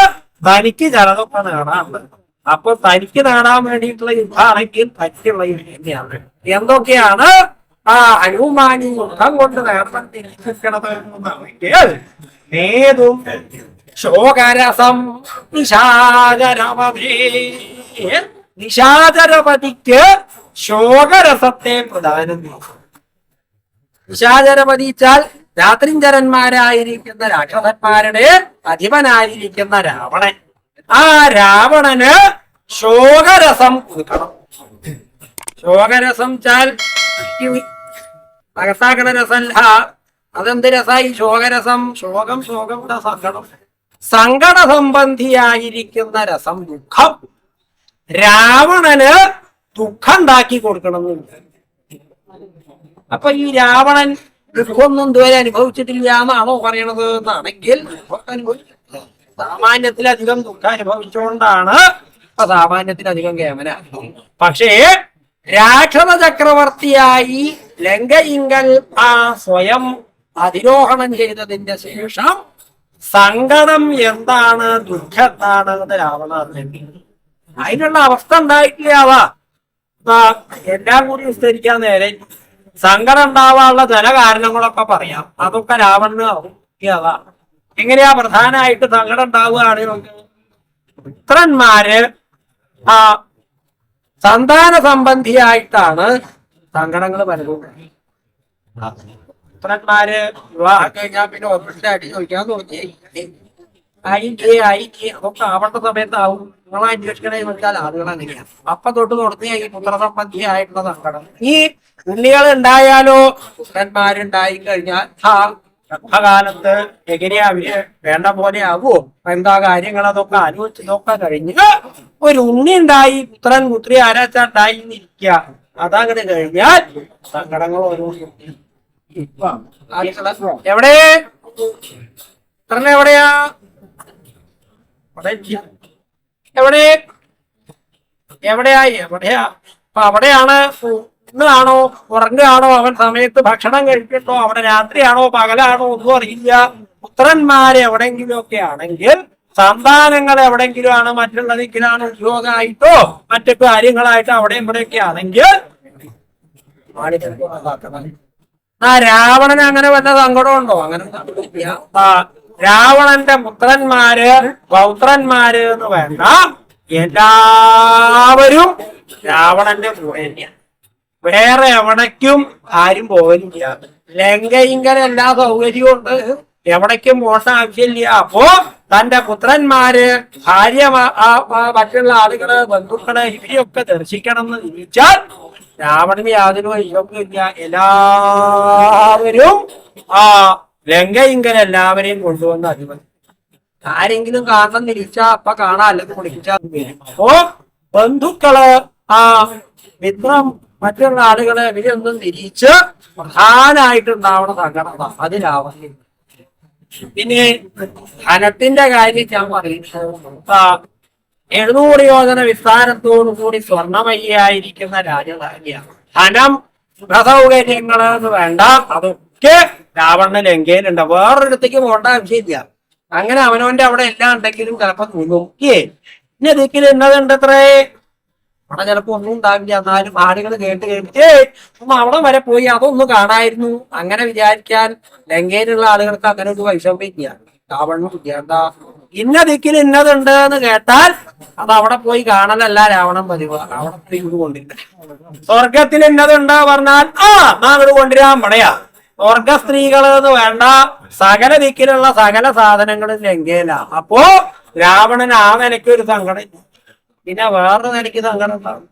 തനിക്ക് ചിലതൊക്കെ നേടാറുണ്ട്. അപ്പൊ തനിക്ക് നേടാൻ വേണ്ടിയിട്ടുള്ള യുദ്ധമാണെങ്കിൽ തനിക്കുള്ള യുദ്ധം തന്നെയാണ്. എന്തൊക്കെയാണ് ആ ഹനുമാൻ യുദ്ധം കൊണ്ട് നേടാൻ തിരിച്ചിരിക്കണത് എന്നാണെങ്കിൽ ഏതും ശോകരസം നിശാചരപതി. നിശാചരപതിക്ക് ശോകരസത്തെ പ്രധാനം. നിശാചരപതിച്ചാൽ രാത്രിഞ്ചരന്മാരായിരിക്കുന്ന രാക്ഷസന്മാരുടെ അധിപനായിരിക്കുന്ന രാവണൻ. ആ രാവണന് ശോകരസം കൊടുക്കണം. ശോകരസം ചാൽ അകത്താക്കണ രസമല്ല. അതെന്ത് രസായി ശോകരസം? ശോകം സങ്കടം. സങ്കട സംബന്ധിയായിരിക്കുന്ന രസം ദുഃഖം. രാവണന് ദുഃഖം ഉണ്ടാക്കി കൊടുക്കണമെന്നുണ്ട്. അപ്പൊ ഈ രാവണൻ ദുഃഖമൊന്നും ഇതുവരെ അനുഭവിച്ചിട്ടില്ല എന്നാണോ പറയണത് എന്നാണെങ്കിൽ സാമാന്യത്തിലധികം ദുഃഖം അനുഭവിച്ചുകൊണ്ടാണ് സാമാന്യത്തിലധികം കേമന. പക്ഷേ രാക്ഷസ ചക്രവർത്തിയായി ലങ്കയിങ്കൽ ആ സ്വയം അധിരോഹണം ചെയ്തതിന്റെ ശേഷം സങ്കടം എന്താണ്, ദുഃഖം എന്താണ് രാവണ അതിനുള്ള അവസ്ഥ ഉണ്ടായിട്ടില്ലാവാ. എല്ലാം കൂടി വിസ്തരിക്കാൻ നേരെ സങ്കടം ഉണ്ടാവാനുള്ള ചില കാരണങ്ങളൊക്കെ പറയാം. അതൊക്കെ രാവണന് അതാണ്. എങ്ങനെയാ പ്രധാനമായിട്ട് സങ്കടം ഉണ്ടാവുകയാണ്? പുത്രന്മാര് ആ സന്താന സംബന്ധിയായിട്ടാണ് സങ്കടങ്ങൾ പലതും. പുത്രന്മാര് വിവാഹം കഴിഞ്ഞാൽ പിന്നെ ഓഫീസിലെ അടി ചോദിക്കാൻ തോന്നി അതൊക്കെ ആവേണ്ട സമയത്താവും. നിങ്ങളെ അന്വേഷിക്കണേ വെച്ചാൽ ആളുകൾ അങ്ങനെയാണ്. അപ്പൊ തൊട്ട് തുടങ്ങിയ ഈ പുത്രസംബന്ധിയായിട്ടുള്ള സങ്കടം. ഈ ഉണ്ണികൾ ഉണ്ടായാലോ പുത്രന്മാരുണ്ടായി കഴിഞ്ഞാൽ ഗർഭകാലത്ത് എങ്ങനെയാ അവര് വേണ്ട പോലെ ആകുമോ? എന്താ കാര്യങ്ങൾ അതൊക്കെ ആലോചിച്ചതൊക്കെ കഴിഞ്ഞ് ഒരു ഉണ്ണി ഉണ്ടായി, പുത്രൻ പുത്രി ആരാച്ചാണ്ടായി ഇരിക്കുക. അതങ്ങനെ കഴിഞ്ഞാൽ സങ്കടങ്ങൾ ഓരോ എവിടെ പുത്രൻ എവിടെയാ എവിടെയാ അപ്പൊ അവിടെയാണ്. ഇന്നാണോ ഉറങ്ങുകയാണോ, അവൻ സമയത്ത് ഭക്ഷണം കഴിക്കട്ടോ, അവിടെ രാത്രിയാണോ പകലാണോ ഒന്നും അറിയില്ല. പുത്രന്മാരെ എവിടെങ്കിലും ഒക്കെ ആണെങ്കിൽ, സന്താനങ്ങൾ എവിടെങ്കിലും ആണ്, മറ്റുള്ള ദിക്കിലാണ് ഉദ്യോഗമായിട്ടോ മറ്റു കാര്യങ്ങളായിട്ടോ അവിടെ ഇവിടെയൊക്കെ ആണെങ്കിൽ രാവണന് അങ്ങനെ വല്ല സങ്കടമുണ്ടോ? അങ്ങനെ രാവണന്റെ പുത്രന്മാര് പൗത്രന്മാര് എന്ന് വേണ്ട, എല്ലാവരും രാവണന്റെ കൂടെ തന്നെയാണ്. വേറെ എവിടേക്കും ആരും പോകലില്ല. ലങ്കയിങ്കൽ എല്ലാ സൗകര്യവും ഉണ്ട്, എവിടേക്കും പോകേണ്ട ആവശ്യമില്ല. അപ്പോ തന്റെ പുത്രന്മാര് ഭാര്യ മറ്റുള്ള ആളുകള് ബന്ധുക്കള് ഇവരെയൊക്കെ ദർശിക്കണം എന്ന് ചോദിച്ചാൽ രാവണന് യാതൊരു വൈഷമ്യമില്ല. എല്ലാവരും ആ ലങ്കയിങ്കൽ എല്ലാവരെയും കൊണ്ടുവന്ന് അധിപതി. ആരെങ്കിലും കാണണം നിരീച്ചാ അപ്പൊ കാണാൻ, അല്ലെങ്കിൽ വിളിച്ചാൽ വരും. അപ്പോ ബന്ധുക്കള് ആ മിത്രം മറ്റുള്ള ആളുകളെ ഇവരൊന്നും തിരിച്ച് പ്രധാനമായിട്ടുണ്ടാവണ സങ്കടത അതിലാവുന്നു. പിന്നെ ധനത്തിന്റെ കാര്യം ഞാൻ പറയുന്നത് 700 യോജന വിസ്താരത്തോടു കൂടി സ്വർണമയ്യായിരിക്കുന്ന രാജധാനിയാണ്. ധനം സുഖസൗകര്യങ്ങള് എന്ന് വേണ്ട, അതൊക്കെ രാവണ ലങ്കയിലുണ്ട്. വേറൊരിടത്തേക്ക് പോകേണ്ട ആവശ്യമില്ല. അങ്ങനെ അവനവന്റെ അവിടെ എല്ലാം ഉണ്ടെങ്കിലും ചിലപ്പോ നോക്കിയേ ഇനി ദിക്കിൽ എന്നതുണ്ടത്രേ, അവിടെ ചിലപ്പോ ഒന്നും ഉണ്ടാവില്ല. എന്നാലും ആളുകൾ കേട്ട് അവിടെ വരെ പോയി അതൊന്നും കാണായിരുന്നു അങ്ങനെ വിചാരിക്കാൻ ലങ്കയിലുള്ള ആളുകൾക്ക് അങ്ങനെ ഒരു വൈഷമ്യമില്ല. രാവണനും എന്താ ഇന്ന ദിക്കിൽ ഇന്നതുണ്ട് എന്ന് കേട്ടാൽ അത് അവിടെ പോയി കാണലല്ല രാവണൻ പതിവ്. അവിടെ പോയി ഇത് കൊണ്ടില്ല. സ്വർഗത്തിൽ ഇന്നതുണ്ട് പറഞ്ഞാൽ അങ്ങോട്ട് കൊണ്ടുവരാൻ പടയാ. സ്വർഗ സ്ത്രീകൾ എന്ന് വേണ്ട, സകല ദിക്കിലുള്ള സകല സാധനങ്ങളും ലങ്കയില. അപ്പോ രാവണൻ ആ നിലയ്ക്ക് ഒരു സങ്കടം. പിന്നെ വേറൊരു നിലയ്ക്ക് സങ്കടം ഉണ്ടാവും.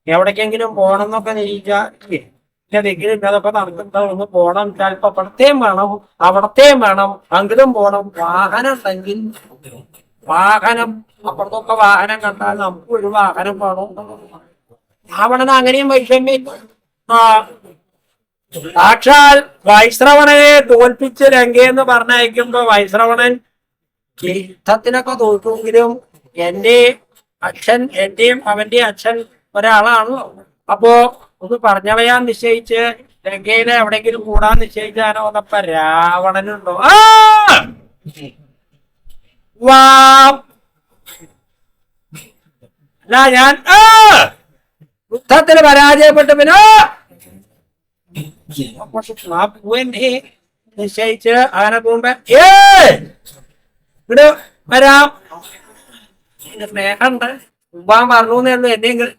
എവിടേക്കെങ്കിലും പോണം എന്നൊക്കെ നിരീച്ചാൽ ദിക്കിൽ ഇന്നതൊക്കെ നടക്കുന്നുണ്ടാവും. പോണം, ചിലപ്പോ അവിടത്തെയും വേണം അവിടത്തെയും വേണം, അങ്കിലും പോണം. വാഹനം ഉണ്ടെങ്കിൽ വാഹനം, അപ്പുറത്തൊക്കെ വാഹനം കണ്ടാൽ നമുക്ക് ഒരു വാഹനം വേണം. രാവണന് അങ്ങനെയും വൈഷമ്യം. സാക്ഷാൽ വൈശ്രവണനെ തോൽപ്പിച്ച് ലങ്കയെന്ന് പറഞ്ഞയക്കുമ്പോ വൈശ്രവണൻ യുദ്ധത്തിനൊക്കെ തോൽക്കുമെങ്കിലും എന്റെ അച്ഛൻ എന്റെയും അവന്റെയും അച്ഛൻ ഒരാളാണല്ലോ. അപ്പോ ഒന്ന് പറഞ്ഞളയാൻ നിശ്ചയിച്ച് ലങ്കയിലെ എവിടെയെങ്കിലും കൂടാൻ നിശ്ചയിച്ചാനോ എന്നപ്പ രാവണനുണ്ടോ? ആ വാ അല്ല ഞാൻ യുദ്ധത്തിന് പരാജയപ്പെട്ടു പിന്നെ ആ പൂവന്റെ നിശ്ചയിച്ച് അങ്ങനെ പോകുമ്പോ ഇവിടെ വരാം സ്നേഹമുണ്ട് ഉമ്പാൻ പറഞ്ഞു എന്നു എന്തെങ്കിലും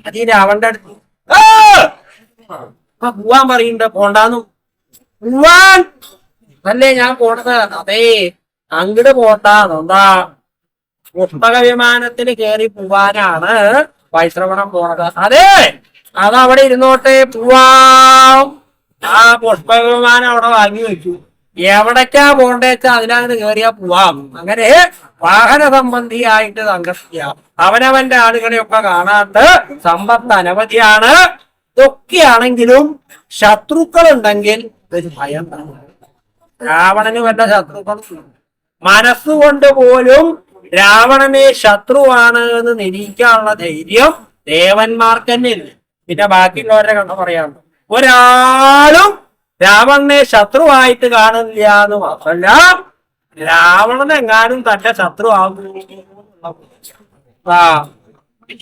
അത് ഈ രാവണന്റെ അടുത്ത് പോവാൻ പറയുന്നുണ്ട്. പോണ്ടാന്നു പോവാൻ അല്ലേ ഞാൻ പോണത്? അതേ അങ്ങട് പോട്ടാ പുസ്തക വിമാനത്തിൽ കയറി പോവാനാണ് വൈശ്രവണം പോണത്. അതെ അതവിടെ ഇരുന്നോട്ടെ പോവാം. ആ പുഷ്പക വിമാനം അവിടെ വാങ്ങി വെച്ചു. എവിടേക്കാ പോണ്ടേച്ചാ അതിനകത്ത് കയറിയാ പോവാം. അങ്ങനെ വാഹന സംബന്ധിയായിട്ട് സംഘർഷിക്കാം. അവനവന്റെ ആളുകളെയൊക്കെ കാണാണ്ട് സമ്പത്ത് അനവധിയാണ്. ഇതൊക്കെയാണെങ്കിലും ശത്രുക്കളുണ്ടെങ്കിൽ ഒരു ഭയം. രാവണന് വല്ല ശത്രുക്കളും മനസ്സുകൊണ്ട് പോലും രാവണനെ ശത്രുവാണ് എന്ന് നിരീക്കാനുള്ള ധൈര്യം ദേവന്മാർക്ക് തന്നെ ഇല്ല. പിന്നെ ബാക്കിയുള്ളവരുടെ കഥ പറയാറുണ്ട്. ഒരാളും രാവണനെ ശത്രുവായിട്ട് കാണില്ല എന്ന് മാത്രമല്ല രാവണൻ എങ്ങാനും തന്റെ ശത്രു ആകുന്ന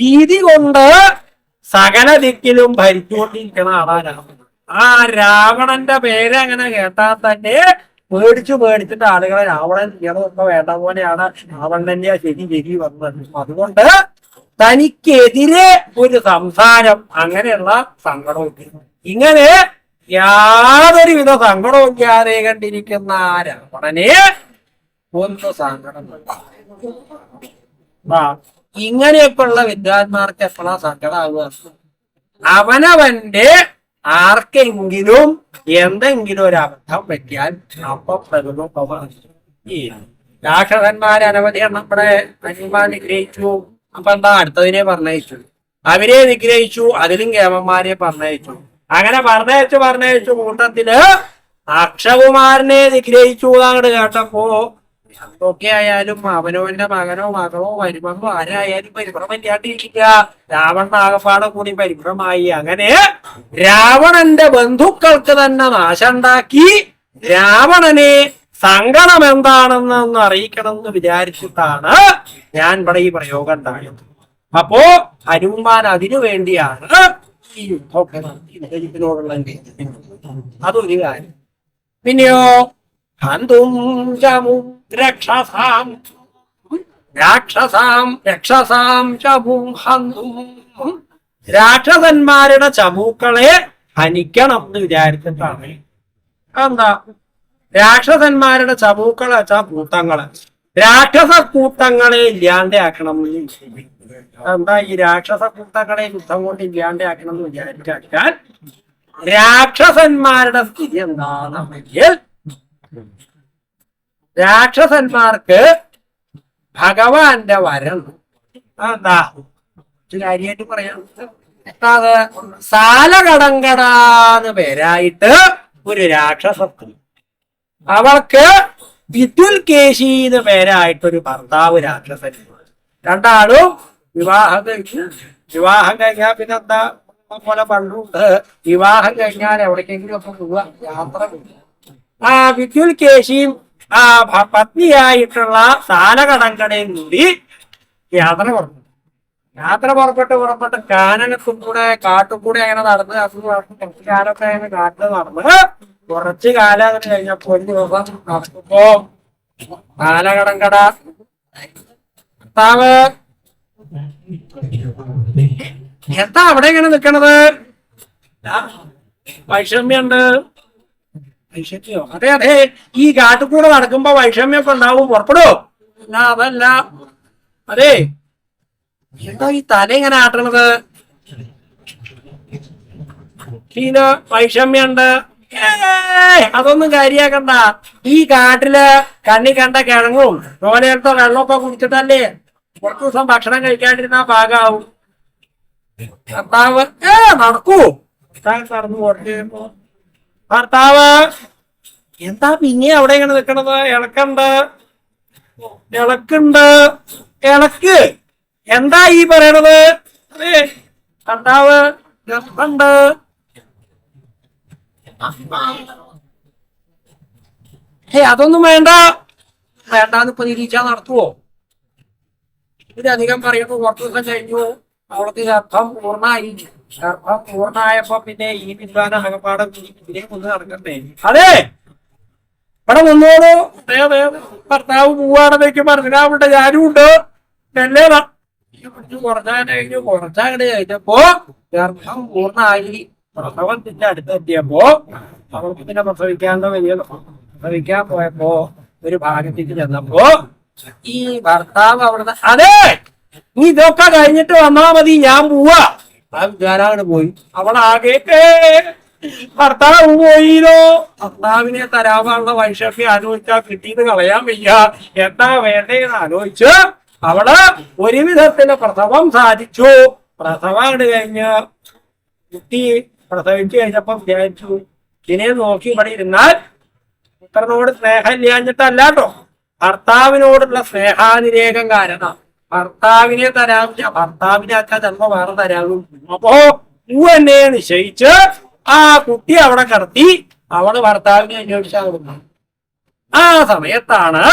രീതി കൊണ്ട് സകല ദിക്കിലും ഭരിച്ചുകൊണ്ടിരിക്കുന്ന ആളാ രാവണൻ. ആ രാവണന്റെ പേര് അങ്ങനെ കേട്ടാൽ തന്നെ പേടിച്ചിട്ട് ആളുകളെ രാവണൻ ചെയ്യണമൊക്കെ വേണ്ട പോലെയാണ് രാവണന്റെ ശരി വന്നത്. അതുകൊണ്ട് തനിക്കെതിരെ ഒരു സംസാരം അങ്ങനെയുള്ള സങ്കടവും ഇങ്ങനെ യാതൊരുവിധ സങ്കടവും ഇല്ലാതെ കണ്ടിരിക്കുന്ന രാവണനെ ഒന്ന് സങ്കടം ഇങ്ങനെയൊക്കെയുള്ള വിദ്വാൻമാർക്ക് എപ്പോഴാ സങ്കടമാകുക? അവനവന്റെ ആർക്കെങ്കിലും എന്തെങ്കിലും ഒരു അബദ്ധം പറ്റിയാൽ അപ്പം പ്രകൃതം ഈ രാക്ഷസന്മാരെ അനവധി നമ്മുടെ ഹനുമാൻ നിഗ്രഹിച്ചു. അപ്പൊ എന്താ അടുത്തതിനെ പറഞ്ഞയച്ചു, അവരെ നിഗ്രഹിച്ചു, അതിലും കേമന്മാരെ പറഞ്ഞയച്ചു. അങ്ങനെ പറഞ്ഞയച്ചു കൂട്ടത്തില് അക്ഷകുമാരനെ നിഗ്രഹിച്ചു അങ്ങോട്ട് കേട്ടപ്പോ എന്തൊക്കെ ആയാലും അവനവന്റെ മകനോ മകളോ മരുമകളോ ആരായാലും പരിഭ്രമം ഇല്ലാണ്ടിരിക്കുക. രാവണൻ ആകപ്പാടെ കൂടി പരിഭ്രമായി. അങ്ങനെ രാവണന്റെ ബന്ധുക്കൾക്ക് തന്നെ നാശമുണ്ടാക്കി രാവണനെ സങ്കടം എന്താണെന്ന് അറിയിക്കണം എന്ന് വിചാരിച്ചിട്ടാണ് ഞാൻ ഇവിടെ ഈ പ്രയോഗം ഉണ്ടായത്. അപ്പോ ഹനുമാൻ അതിനു വേണ്ടിയാണ് ഈ യുദ്ധമൊക്കെ നടത്തിയതിനോടുള്ള അതൊരു കാര്യം. പിന്നെയോ ഹന്തും ചമും രക്ഷസാം ചമും ഹന്തും രാക്ഷസന്മാരുടെ ചമൂക്കളെ ഹനിക്കണം എന്ന് വിചാരിച്ചിട്ടാണ്. എന്താ രാക്ഷസന്മാരുടെ ചമൂക്കളെ വെച്ചാ കൂട്ടങ്ങള്, രാക്ഷസ കൂട്ടങ്ങളെ ഇല്ലാണ്ടാക്കണം. എന്താ ഈ രാക്ഷസ കൂട്ടങ്ങളെ യുദ്ധം കൊണ്ട് ഇല്ലാണ്ടാക്കണം എന്ന് വിചാരിച്ചാൽ രാക്ഷസന്മാരുടെ സ്ഥിതി എന്താണെങ്കിൽ രാക്ഷസന്മാർക്ക് ഭഗവാന്റെ വരം എന്താ കാര്യമായിട്ട് പറയാം. അത് സാലകടങ്കടാന്ന് പേരായിട്ട് ഒരു രാക്ഷസത്വം, അവൾക്ക് വിദുൽകേശി എന്ന് പേരായിട്ടൊരു ഭർത്താവ് രാക്ഷസൻ. രണ്ടാളും വിവാഹം കഴിഞ്ഞാൽ പിന്നെന്താ പോലെ പണ്ടുണ്ട്, വിവാഹം കഴിഞ്ഞാൽ എവിടേക്കെങ്കിലും ഒക്കെ പോവുക, യാത്ര പോവുക. ആ വിദുൽകേശിയും ആ പത്നിയായിട്ടുള്ള സാലകടങ്കടയും കൂടി യാത്ര പുറപ്പെട്ട് കാനനത്തും കൂടെ കാട്ടും കൂടെ അങ്ങനെ നടന്ന് കുറച്ചു കാലമൊക്കെ അങ്ങനെ കാട്ടിൽ നടന്ന് കുറച്ചു കാലം അങ്ങനെ കഴിഞ്ഞപ്പോ ഒരു ദിവസം നടക്കുമ്പോ സാലകടങ്കട ഭർത്താവ് എന്താ അവിടെ ഇങ്ങനെ നിക്കണത്? വൈഷമ്യുണ്ട്. വൈഷമ്യോ? അതെ ഈ കാട്ടുകൂടെ നടക്കുമ്പോ വൈഷമ്യൊക്കെ ഉണ്ടാവും, പുറപ്പെടുവോ? അല്ല അതല്ല, അതെ എന്താ ഈ തല ഇങ്ങനെ ആട്ടണത്? വൈഷമ്യുണ്ട്. അതൊന്നും കാര്യാക്കണ്ട. ഈ കാട്ടില് കണ്ണി കണ്ട കിഴങ്ങും തോലയിലത്തെ വെള്ളമൊക്കെ കുടിച്ചിട്ടല്ലേ കുറച്ചു ദിവസം ഭക്ഷണം കഴിക്കാണ്ടിരുന്ന പാകാവും. ഭർത്താവ് നടക്കൂ നടന്നു കുറച്ച് ഭർത്താവ് എന്താ പിന്നെ അവിടെ ഇങ്ങനെ നിക്കണത്? ഇളക്ക് എന്താ ഈ പറയണത്? അതെ, കർത്താവ് ഗർഭമുണ്ട്. അതൊന്നും വേണ്ട, വേണ്ടാന്ന് ഇപ്പൊ നിരീക്ഷ നടത്തുവോ? ഇതിലധികം പറയുന്നു. കുറച്ചു ദിവസം കഴിഞ്ഞു അവൾക്ക് ഗർഭം പൂർണ്ണമായി. ഗർഭം പൂർണ്ണമായപ്പോ പിന്നെ ഈ വിദ്വാന അകപ്പാടം ഇതിനെ ഒന്ന് നടക്കണ്ടേ? അതെ, ഇവിടെ നിന്നോളൂ. ഭർത്താവ് പോവാണെന്നേക്ക് മനസ്സിലാവട്ടെ, ഞാനും ഉണ്ട്. എന്നെ കുറച്ചാങ്ങട് കഴിഞ്ഞപ്പോ ഗർഭം പൂർണ്ണമായി. പ്രസവത്തിന്റെ അടുത്തെത്തിയപ്പോ അവൾക്ക് പിന്നെ പ്രസവിക്കാണ്ട് വലിയ പ്രസവിക്കാൻ പോയപ്പോ ഒരു ഭാഗത്തേക്ക് ചെന്നപ്പോ ഈ ഭർത്താവ് അവിടുന്ന് അതെ നീ ഇതൊക്കെ കഴിഞ്ഞിട്ട് വന്നാ മതി, ഞാൻ പോവാ. ആ വിചാരാണ് പോയി. അവളാകെ ഭർത്താവ് പോയില്ലോ. ഭർത്താവിനെ തരാനുള്ള വൈഷമ്യം ആലോചിച്ചാ കിട്ടിയത് കളയാൻ വയ്യ. എന്താ വേണ്ടേന്ന് ആലോചിച്ച് അവള് ഒരു വിധത്തില് പ്രസവം സാധിച്ചു. പ്രസവമാണ് കഴിഞ്ഞ് കുട്ടി പ്രസവിച്ചു കഴിഞ്ഞപ്പോ വിചാരിച്ചു ഇതിനെ നോക്കി ഇവിടെ ഇരുന്നാൽ പുത്രനോട് സ്നേഹം ഇല്ലാഞ്ഞിട്ടല്ല കേട്ടോ, ഭർത്താവിനോടുള്ള സ്നേഹാതിരേകം കാരണം. ഭർത്താവിനെ തരാമില്ല, ഭർത്താവിനെ അച്ഛാ ജന്മം വേറെ തരാവും. അപ്പോ പൂ എന്നെ നിശ്ചയിച്ച് ആ കുട്ടി അവിടെ കിടത്തി. അവള് ഭർത്താവിനെ അന്വേഷിച്ചാൽ കൊടുക്കും. ആ സമയത്താണ്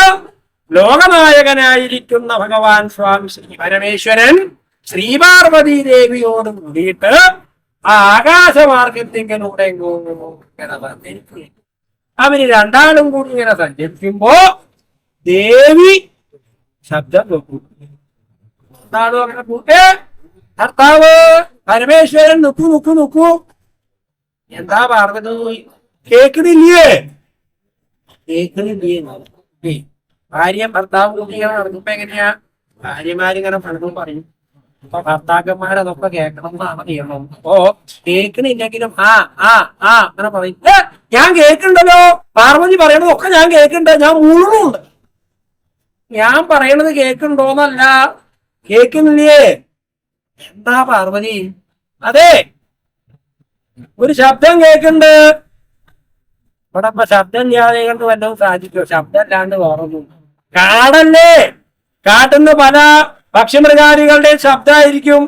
ലോകനായകനായിരിക്കുന്ന ഭഗവാൻ സ്വാമി ശ്രീ പരമേശ്വരൻ ശ്രീപാർവതി ദേവിയോട് കൂടിയിട്ട് ആ ആകാശമാർഗത്തിലൂടെ ഇങ്ങനെ സഞ്ചരിക്കുക. അവര് രണ്ടാളും കൂടി ഇങ്ങനെ സഞ്ചരിക്കുമ്പോ ദേവി ശബ്ദം വെക്കും. എന്താണ് അങ്ങനെ കൂട്ടെ? ഭർത്താവ് പരമേശ്വരൻ നിക്കൂ നിക്കൂ നിക്കൂ. എന്താ പറഞ്ഞത്? കേൾക്കണില്ലേ? കേൾക്കണില്ലേ? ഭാര്യ ഭർത്താവ് കുട്ടികളെ നടക്കുമ്പോ എങ്ങനെയാ? ഭാര്യമാരിങ്ങനെ പലതും പറയും. അപ്പൊ ഭർത്താക്കന്മാരതൊക്കെ കേൾക്കണം എന്നാണ് നിയമം. അപ്പോ കേൾക്കണില്ലെങ്കിലും അങ്ങനെ പറയും. ഞാൻ കേൾക്കണ്ടല്ലോ, പാർവതി പറയണതൊക്കെ ഞാൻ കേൾക്കണ്ട, ഞാൻ മൂളുന്നുണ്ട്. ഞാൻ പറയണത് കേൾക്കണ്ടോന്നല്ല, കേൾക്കുന്നില്ലേ? എന്താ പാർവതി? അതെ, ഒരു ശബ്ദം കേൾക്കുന്നുണ്ട്. ഇവിടെ ഇപ്പൊ ശബ്ദം ഇല്ലാതെ കൊണ്ട് വല്ലതും സാധിക്കോ? ശബ്ദം അല്ലാണ്ട് വേറൊന്നും. കാടല്ലേ, കാട്ടുന്ന പല പക്ഷിമൃഗാദികളുടെ ശബ്ദമായിരിക്കും.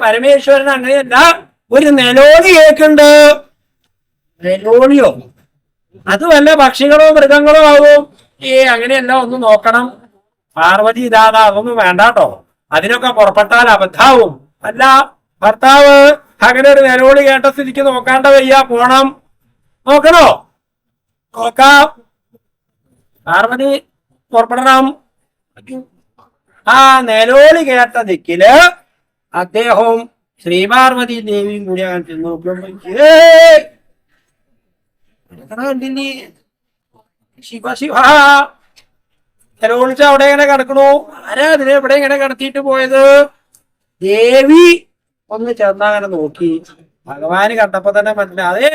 പരമേശ്വരൻ അങ്ങനെയല്ല, ഒരു നെലോണി കേൾക്കുന്നുണ്ട്. നെലോണിയോ? അത് വല്ല പക്ഷികളോ മൃഗങ്ങളോ ആവും. അങ്ങനെയല്ല, ഒന്ന് നോക്കണം. പാർവതി ഇതാതാ, അതൊന്നും വേണ്ടാട്ടോ, അതിനൊക്കെ പുറപ്പെട്ടാൽ അബദ്ധാവും. അല്ല, ഭർത്താവ് അങ്ങനെ ഒരു നെലോളി കേട്ട സ്ഥിതിക്ക് നോക്കാണ്ട വയ്യ, പോണം. നോക്കണോ? നോക്കാം. പാർവതി പുറപ്പെടണം. ആ നെലോളി കേട്ട ദിക്കില് അദ്ദേഹവും ശ്രീപാർവതി ദേവിയും കൂടി അങ്ങനെ നോക്കുമ്പോ ശിവ ശിവ നെലോളിച്ച് അവിടെ ഇങ്ങനെ കിടക്കണു. ആരാ അതിനെ ഇവിടെ ഇങ്ങനെ കിടത്തിയിട്ട് പോയത്? ദേവി ഒന്ന് ചെന്നങ്ങനെ നോക്കി. ഭഗവാന് കണ്ടപ്പോ തന്നെ മനസ്സിലാതെ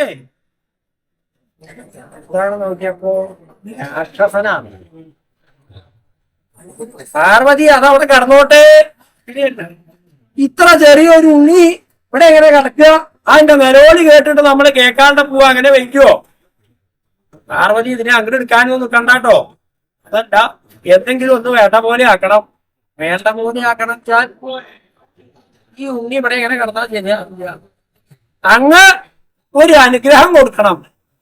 എന്താണ് നോക്കിയപ്പോ രാക്ഷസനാണ്. പാർവതി അതവിടെ കടന്നോട്ടെ, ഇത്ര ചെറിയൊരു ഉണ്ണി ഇവിടെ എങ്ങനെ കിടക്കുക? അതിന്റെ നെലോളി കേട്ടിട്ട് നമ്മള് കേൾക്കാണ്ട് പോവാ, അങ്ങനെ വയ്ക്കുവോ? പാർവതി ഇതിനെ അങ്ങോട്ട് എടുക്കാനൊന്നും നിൽക്കണ്ടാട്ടോ. അതല്ല, എന്തെങ്കിലും ഒന്ന് വേണ്ട പോലെ ആക്കണം. വേണ്ട പോലെ ആക്കണം വെച്ചാൽ ഈ ഉണ്ണി ഇവിടെ എങ്ങനെ കിടന്നാൽ ശരിയാവില്ല. അങ്ങ് ഒരു അനുഗ്രഹം കൊടുക്കണം.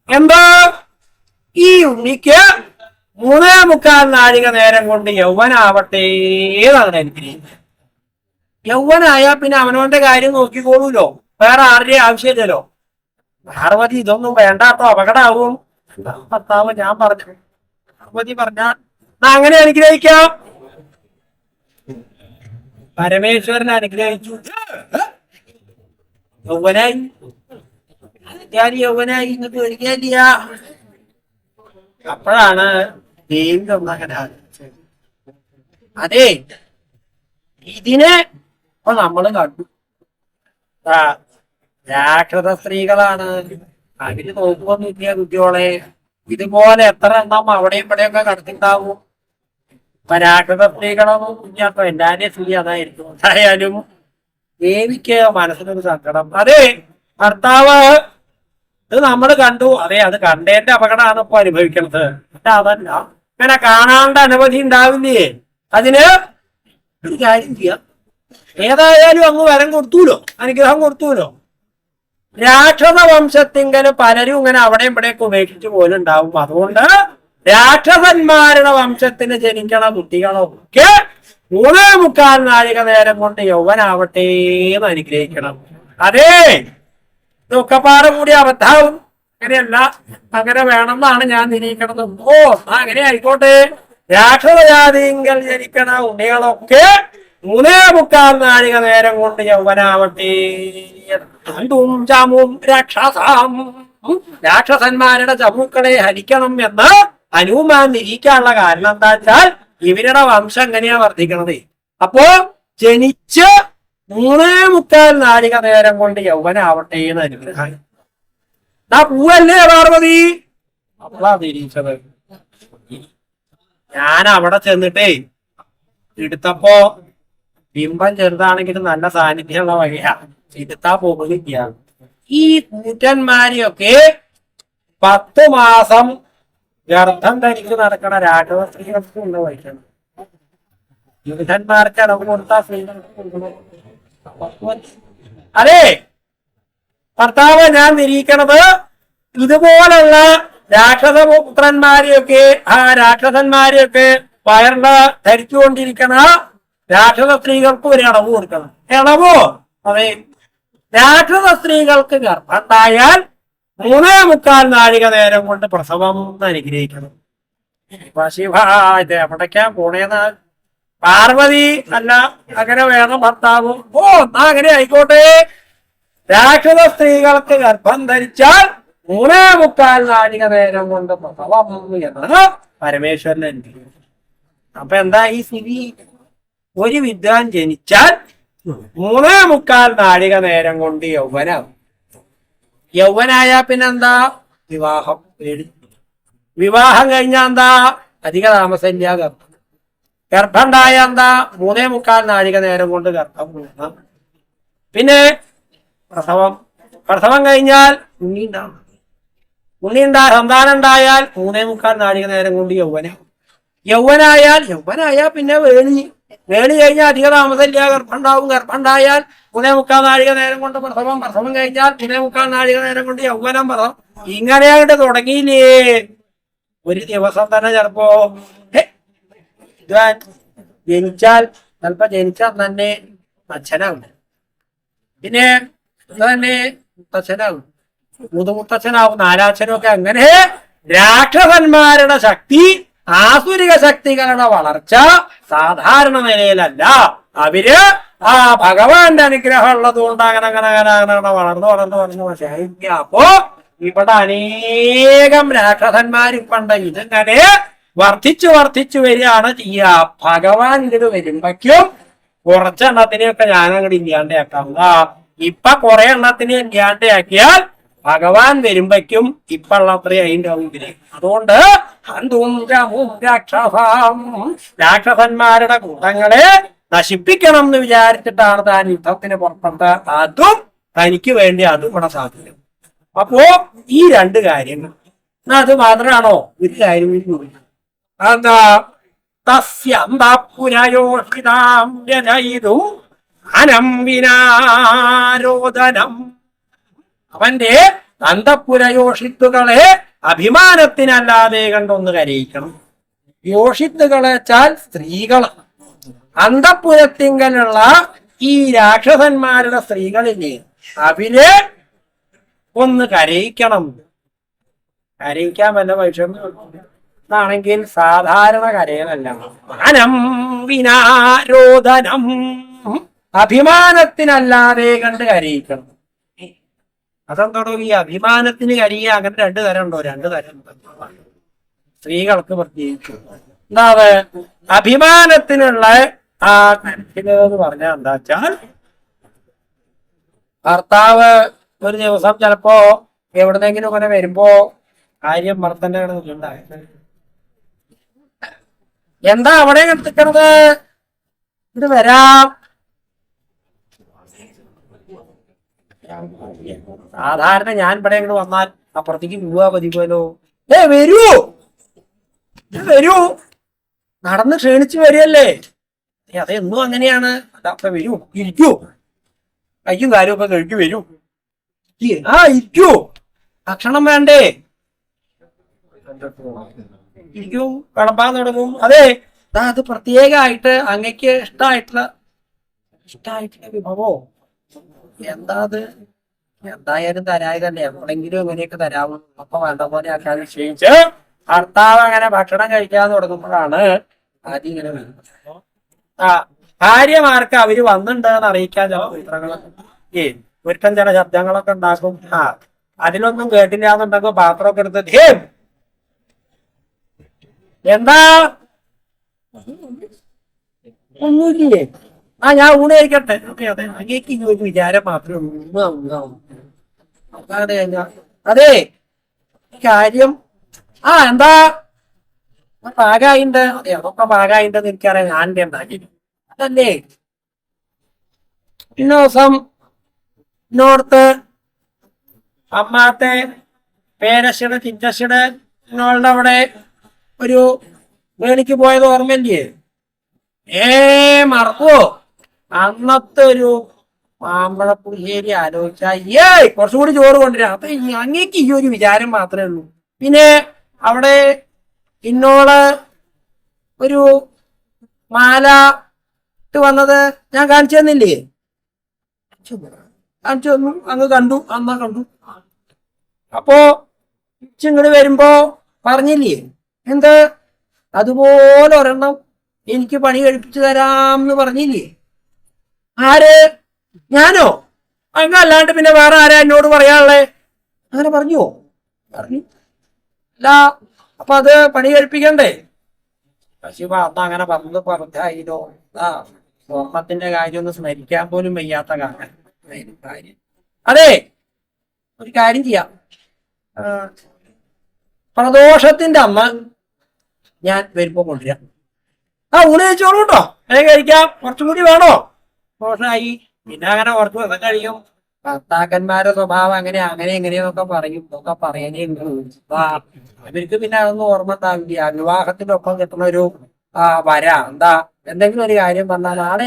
എന്താ? ഈ ഉണ്ണിക്ക് 3.25 നാഴിക നേരം കൊണ്ട് യൗവനാവട്ടെ എന്നാണ് എനിക്ക്. യൗവനായാ പിന്നെ അവനവന്റെ കാര്യം നോക്കിക്കോളൂല്ലോ, വേറെ ആരുടെയും ആവശ്യമില്ലല്ലോ. പാർവതി ഇതൊന്നും വേണ്ടാട്ടോ, അപകടമാവും. ഭർത്താവ് ഞാൻ പറഞ്ഞു. പാർവതി പറഞ്ഞ അങ്ങനെ അനുഗ്രഹിക്കാം. പരമേശ്വരൻ അനുഗ്രഹിച്ചു. യൗവനായി, ഞാൻ യൗവനായി ഇങ്ങോട്ട് ഒരിക്കലില്ല. അപ്പോഴാണ് ദേവി ഒന്നങ്ങനെ ആലോചിച്ചത്. അതെ, ഇതിനെ ഇപ്പൊ നമ്മള് കണ്ടു. രാക്ഷസ സ്ത്രീകളാണ്, അവര് നോക്കുമൊന്നുമില്ല കുട്ടിയോളെ. ഇതുപോലെ എത്ര എണ്ണം അവിടെയും ഇവിടെയൊക്കെ കടത്തിണ്ടാവും. ഇപ്പൊ രാക്ഷസ സ്ത്രീകളൊന്നും കുഞ്ഞാട്ടോ, എല്ലാരെയും സ്ഥിതി അതായിരിക്കും. എന്തായാലും ദേവിക്ക് മനസ്സിനൊരു സങ്കടം. അതെ, ഭർത്താവ് ഇത് നമ്മൾ കണ്ടു. അതെ, അത് കണ്ടേന്റെ അപകടമാണ് ഇപ്പൊ അനുഭവിക്കുന്നത്. അതല്ല, ഇങ്ങനെ കാണാണ്ട് അനവധി ഉണ്ടാവില്ലേ? അതിന് ഒരു കാര്യം ചെയ്യാം. ഏതായാലും അങ്ങ് വരം കൊടുത്തൂലോ, അനുഗ്രഹം കൊടുത്തൂലോ. രാക്ഷസ വംശത്തിങ്കല് പലരും ഇങ്ങനെ അവിടെയും ഇവിടെയൊക്കെ ഉപേക്ഷിച്ച് പോലും ഉണ്ടാവും. അതുകൊണ്ട് രാക്ഷസന്മാരുടെ വംശത്തിന് ജനിക്കണ കുട്ടികളൊക്കെ 3.25 നാഴിക നേരം കൊണ്ട് യൗവനാവട്ടെ എന്ന് അനുഗ്രഹിക്കണം. അതേ ദുഃഖപ്പാട് കൂടി അബദ്ധാവും. അങ്ങനെയല്ല, അങ്ങനെ വേണമെന്നാണ് ഞാൻ നിരീക്കണത്. അങ്ങനെ ആയിക്കോട്ടെ. രാക്ഷസജാതിങ്കൽ ജനിക്കണ ഉണ്ണികളൊക്കെ 3.25 നാഴിക നേരം കൊണ്ട് യൗവനാവട്ടെ. രാക്ഷസന്മാരുടെ ചമുക്കളെ ഹരിക്കണം എന്ന് ഹനുമാൻ നിരീക്കാനുള്ള കാരണം എന്താ വെച്ചാൽ ഇവരുടെ വംശം എങ്ങനെയാ വർദ്ധിക്കണത്. അപ്പോ ജനിച്ച് 3.25 നാഴിക നേരം കൊണ്ട് യൗവനാവട്ടെ എന്ന് അനുഗ്രഹം. പൂവല്ലേ പാർവതി? അപ്പളാ തിരിച്ചത്. ഞാൻ അവിടെ ചെന്നിട്ടേ എടുത്തപ്പോ ബിംബം ചെറുതാണെങ്കിലും നല്ല സാന്നിധ്യമുള്ള വഴിയാ. എടുത്താ പോകുന്നില്ല. ഈ കൂറ്റന്മാരെയൊക്കെ 10 മാസം ഗർഭം ധരിച്ച് നടക്കണ രാഘവ സ്ത്രീകൾക്ക് കൊണ്ട് വഹിക്കണം. യുദ്ധന്മാർക്ക് അടവ് കൊടുത്ത സ്ത്രീകൾക്ക്. അതെ ഭർത്താവ്, ഞാൻ നിരീക്കണത് ഇതുപോലുള്ള രാക്ഷസപുത്രന്മാരെയൊക്കെ രാക്ഷസന്മാരെയൊക്കെ വയറില ധരിച്ചുകൊണ്ടിരിക്കണ രാക്ഷസ സ്ത്രീകൾക്ക് ഒരു ഇളവ് കൊടുക്കണം. ഇളവോ? അതെ, രാക്ഷസ സ്ത്രീകൾക്ക് ഗർഭമുണ്ടായാൽ 3.25 നാഴിക നേരം കൊണ്ട് പ്രസവം അനുഗ്രഹിക്കണം. ശിവ, ഇത് എവിടേക്കാ പോണേന്ന്? പാർവതി അല്ല, അങ്ങനെ വേണം ഭർത്താവും. അങ്ങനെ ആയിക്കോട്ടെ. രാക്ഷസ സ്ത്രീകൾക്ക് ഗർഭം ധരിച്ചാൽ 3.25 നാഴിക നേരം കൊണ്ട് പ്രസവം എന്ന് പരമേശ്വരൻ അനുഗ്രഹിക്കും. അപ്പൊ എന്താ ഈ സ്ഥിതി? ഒരു വിദ്വാൻ ജനിച്ചാൽ 3.25 നാഴിക നേരം കൊണ്ട് യൗവനാവും. യൗവനായ പിന്നെന്താ? വിവാഹം. വിവാഹം കഴിഞ്ഞാൽ എന്താ? അധിക താമസമില്ല ഗർഭം. ഗർഭം ഉണ്ടായ എന്താ? 3.25 നാഴിക നേരം കൊണ്ട് ഗർഭം കൂടണം. പിന്നെ പ്രസവം. പ്രസവം കഴിഞ്ഞാൽ ഉണ്ണി ഉണ്ടാവും. സന്താനം ഉണ്ടായാൽ 3.25 നാഴിക നേരം കൊണ്ട് യൗവനാവും. യൗവനായാൽ പിന്നെ വേണി കഴിഞ്ഞാൽ അധിക താമസമില്ല ഗർഭം ഉണ്ടാവും. ഗർഭം ഉണ്ടായാൽ 3.25 നാഴിക നേരം കൊണ്ട് പ്രസവം. പ്രസവം കഴിഞ്ഞാൽ 3.25 നാഴിക നേരം കൊണ്ട് യൗവനം. പ്രസവം. ഇങ്ങനെയായിട്ട് തുടങ്ങിയില്ലേ? ഒരു ദിവസം തന്നെ ചിലപ്പോ ജനിച്ചാൽ തന്നെ അച്ഛനാവും. പിന്നെ തന്നെ മുത്തച്ഛനാവും, മുതുമുത്തച്ഛനാവും, നാലാച്ഛനും ഒക്കെ. അങ്ങനെ രാക്ഷസന്മാരുടെ ശക്തി, ആസുരിക ശക്തികളുടെ വളർച്ച സാധാരണ നിലയിലല്ല. അവര് ഭഗവാന്റെ അനുഗ്രഹം ഉള്ളത് കൊണ്ട് അങ്ങനെ വളർന്നു ശരിക്കും. അപ്പോ ഇവിടെ അനേകം രാക്ഷസന്മാരിപ്പണ്ട്. ഇതിങ്ങനെ വർദ്ധിച്ചു വരികയാണ് ചെയ്യുക. ഭഗവാൻ ഇതിന് വരുമ്പോഴേക്കും കുറച്ചെണ്ണത്തിനെയൊക്കെ ഞാനങ്ങോട്ട് ഇല്ലാണ്ടാക്കാം. ഇപ്പൊ കുറെ എണ്ണത്തിനെ ഇല്ലാണ്ടാക്കിയാൽ ഭഗവാൻ വരുമ്പോഴേക്കും ഇപ്പുള്ള അത്രയും അതിന്റെ മുമ്പില്. അതുകൊണ്ട് രാക്ഷസന്മാരുടെ കൂട്ടങ്ങളെ നശിപ്പിക്കണം എന്ന് വിചാരിച്ചിട്ടാണ് താൻ യുദ്ധത്തിന് പുറപ്പെട്ടത്. അതും തനിക്ക് വേണ്ടി അതും ഇവിടെ സാധിക്കും. അപ്പോ ഈ 2 കാര്യങ്ങൾ. അത് മാത്രമാണോ? ഒരു കാര്യം എന്താ? അവന്റെ അന്തഃപുരയോഷിത്തുകളെ അഭിമാനത്തിനല്ലാതെ കണ്ടൊന്ന് കരയിക്കണം. യോഷിത്തുകളെ വെച്ചാൽ സ്ത്രീകൾ. അന്തഃപുരത്തിങ്കലുള്ള ഈ രാക്ഷസന്മാരുടെ സ്ത്രീകളില്ലേ, അവരെ ഒന്ന് കരയിക്കണം. കരയിക്കാൻ വല്ല വൈഷമ്യമാണെങ്കിൽ സാധാരണ കരയലല്ല. മാനം വിനാരോധനം, അഭിമാനത്തിനല്ലാതെ കണ്ട് കരയിക്കണം. അതെന്തോടോ ഈ അഭിമാനത്തിന് കരിയ? അങ്ങനെ 2 തരം ഉണ്ടോ? 2 തരം. സ്ത്രീകൾക്ക് പ്രത്യേകിച്ചു എന്താ അഭിമാനത്തിനുള്ള ആ കരച്ചിലെന്ന് പറഞ്ഞാൽ എന്താ വെച്ചാൽ, ഭർത്താവ് ഒരു ദിവസം ചിലപ്പോ എവിടുന്നെങ്കിലും ഇങ്ങനെ വരുമ്പോ കാര്യം ഭർത്തന്റെ ഉണ്ടായത് എന്താ അവിടെ എത്തിക്കണത്? ഇത് വരാം. സാധാരണ ഞാൻ ഇവിടെ ഇങ്ങോട്ട് വന്നാൽ അപ്പുറത്തേക്ക് പോവാ പതിവുമല്ലോ. വരൂ നടന്ന് ക്ഷീണിച്ചു വരികയല്ലേ, അതെന്നും അങ്ങനെയാണ്. അപ്പൊ വരൂ, ഇരിക്കൂ, കയ്യും കാലും ഒക്കെ കഴിക്കു, വരൂ. ആ ഇരിക്കൂ, ഭക്ഷണം വേണ്ടേ? ഇരിക്കും, വിളമ്പാൻ തുടങ്ങും. അതെ, അത് പ്രത്യേകമായിട്ട് അങ്ങക്ക് ഇഷ്ടമായിട്ടുള്ള വിഭവോ എന്താ അത്? എന്തായാലും തരായി തന്നെ, എപ്പോഴെങ്കിലും എങ്ങനെയൊക്കെ തരാമോ? അപ്പൊ വേണ്ട പോലെ ആക്കാൻ നിശ്ചയിച്ച് ഭർത്താവ് അങ്ങനെ ഭക്ഷണം കഴിക്കാൻ തുടങ്ങുമ്പോഴാണ് ആദ്യം ഇങ്ങനെ വരുന്നത്. ആ ഭാര്യമാർക്ക് അവര് വന്നിട്ടുണ്ടെന്ന് അറിയിക്കാൻ ചില സൂത്രങ്ങൾ, ഒരുത്തൻ ചില ശബ്ദങ്ങളൊക്കെ ഉണ്ടാക്കും. അതിലൊന്നും കേട്ടില്ല എന്നുണ്ടെങ്കിൽ പാത്രമൊക്കെ എടുത്ത് എന്താ ഒന്നുമില്ലേ? ഞാൻ ഊണ് കഴിക്കട്ടെ. അതെ, അങ്ങേക്ക് ഈ ഒരു വിചാരം മാത്രമേ ഉള്ളൂ. അതെ, കാര്യം എന്താ പാകായിണ്ട്? അതെ, അതൊക്കെ പാകായിണ്ടെന്ന് എനിക്കറിയാം. ഞാൻ ഉണ്ടാക്കി അതല്ലേ. ഇന്ന ദിവസം ഇന്നോടത്ത് അമ്മാത്തെ പേരശ്ശിയുടെ ചിറ്റശ്ശിയുടെ നിങ്ങളുടെ അവിടെ ഒരു വേണിക്ക് പോയത് ഓർമ്മയില്ലേ? മറക്കുവോ? അന്നത്തെ ഒരു മാമ്പഴപ്പുളിശ്ശേരി ആലോചിച്ചാ കുറച്ചുകൂടി ചോറ് കൊണ്ടുവരാം. അപ്പൊ അങ്ങേക്ക് ഈ ഒരു വിചാരം മാത്രമേ ഉള്ളൂ. പിന്നെ അവിടെ ഇന്നോള് ഒരു മാല ഇട്ട് വന്നത് ഞാൻ കാണിച്ചു തന്നില്ലേ? കാണിച്ചു തന്നു, അങ്ങ് കണ്ടു, അന്നാ കണ്ടു. അപ്പോ ഇങ്ങോട്ട് വരുമ്പോ പറഞ്ഞില്ലേ എന്ത്? അതുപോലെ ഒരെണ്ണം എനിക്ക് പണി കഴിപ്പിച്ചു തരാമെന്ന് പറഞ്ഞില്ലേ? ആര്? ഞാനോ? അങ്ങല്ലാണ്ട് പിന്നെ വേറെ ആരാ എന്നോട് പറയാനുള്ളേ? അങ്ങനെ പറഞ്ഞുവോ? പറഞ്ഞു അല്ല. അപ്പൊ അത് പണി കഴിപ്പിക്കണ്ടേ? ശിവ അന്ന് അങ്ങനെ പറഞ്ഞായിരോ? സ്വർണത്തിന്റെ കാര്യം ഒന്ന് സ്മരിക്കാൻ പോലും വയ്യാത്ത കാര്യം. അതെ, ഒരു കാര്യം ചെയ്യാം. പ്രദോഷത്തിന്റെ അന്ന് ഞാൻ വരുമ്പോ കൊണ്ടുവരാം. ഊണ് കഴിച്ചോളൂ കേട്ടോ, കഴിക്കാം. കുറച്ചും കൂടി വേണോ? ദോഷമായി. പിന്നെ അങ്ങനെ കുറച്ച് ദിവസം കഴിയും. ഭർത്താക്കന്മാരുടെ സ്വഭാവം അങ്ങനെ എങ്ങനെയൊക്കെ പറയും. ഇതൊക്കെ പറയാനേ അവർക്ക് പിന്നെ അതൊന്നും ഓർമ്മ ഉണ്ടാവില്ല. വിവാഹത്തിനൊപ്പം കിട്ടുന്ന ഒരു എന്താ എന്തെങ്കിലും ഒരു കാര്യം പറഞ്ഞാൽ നാളെ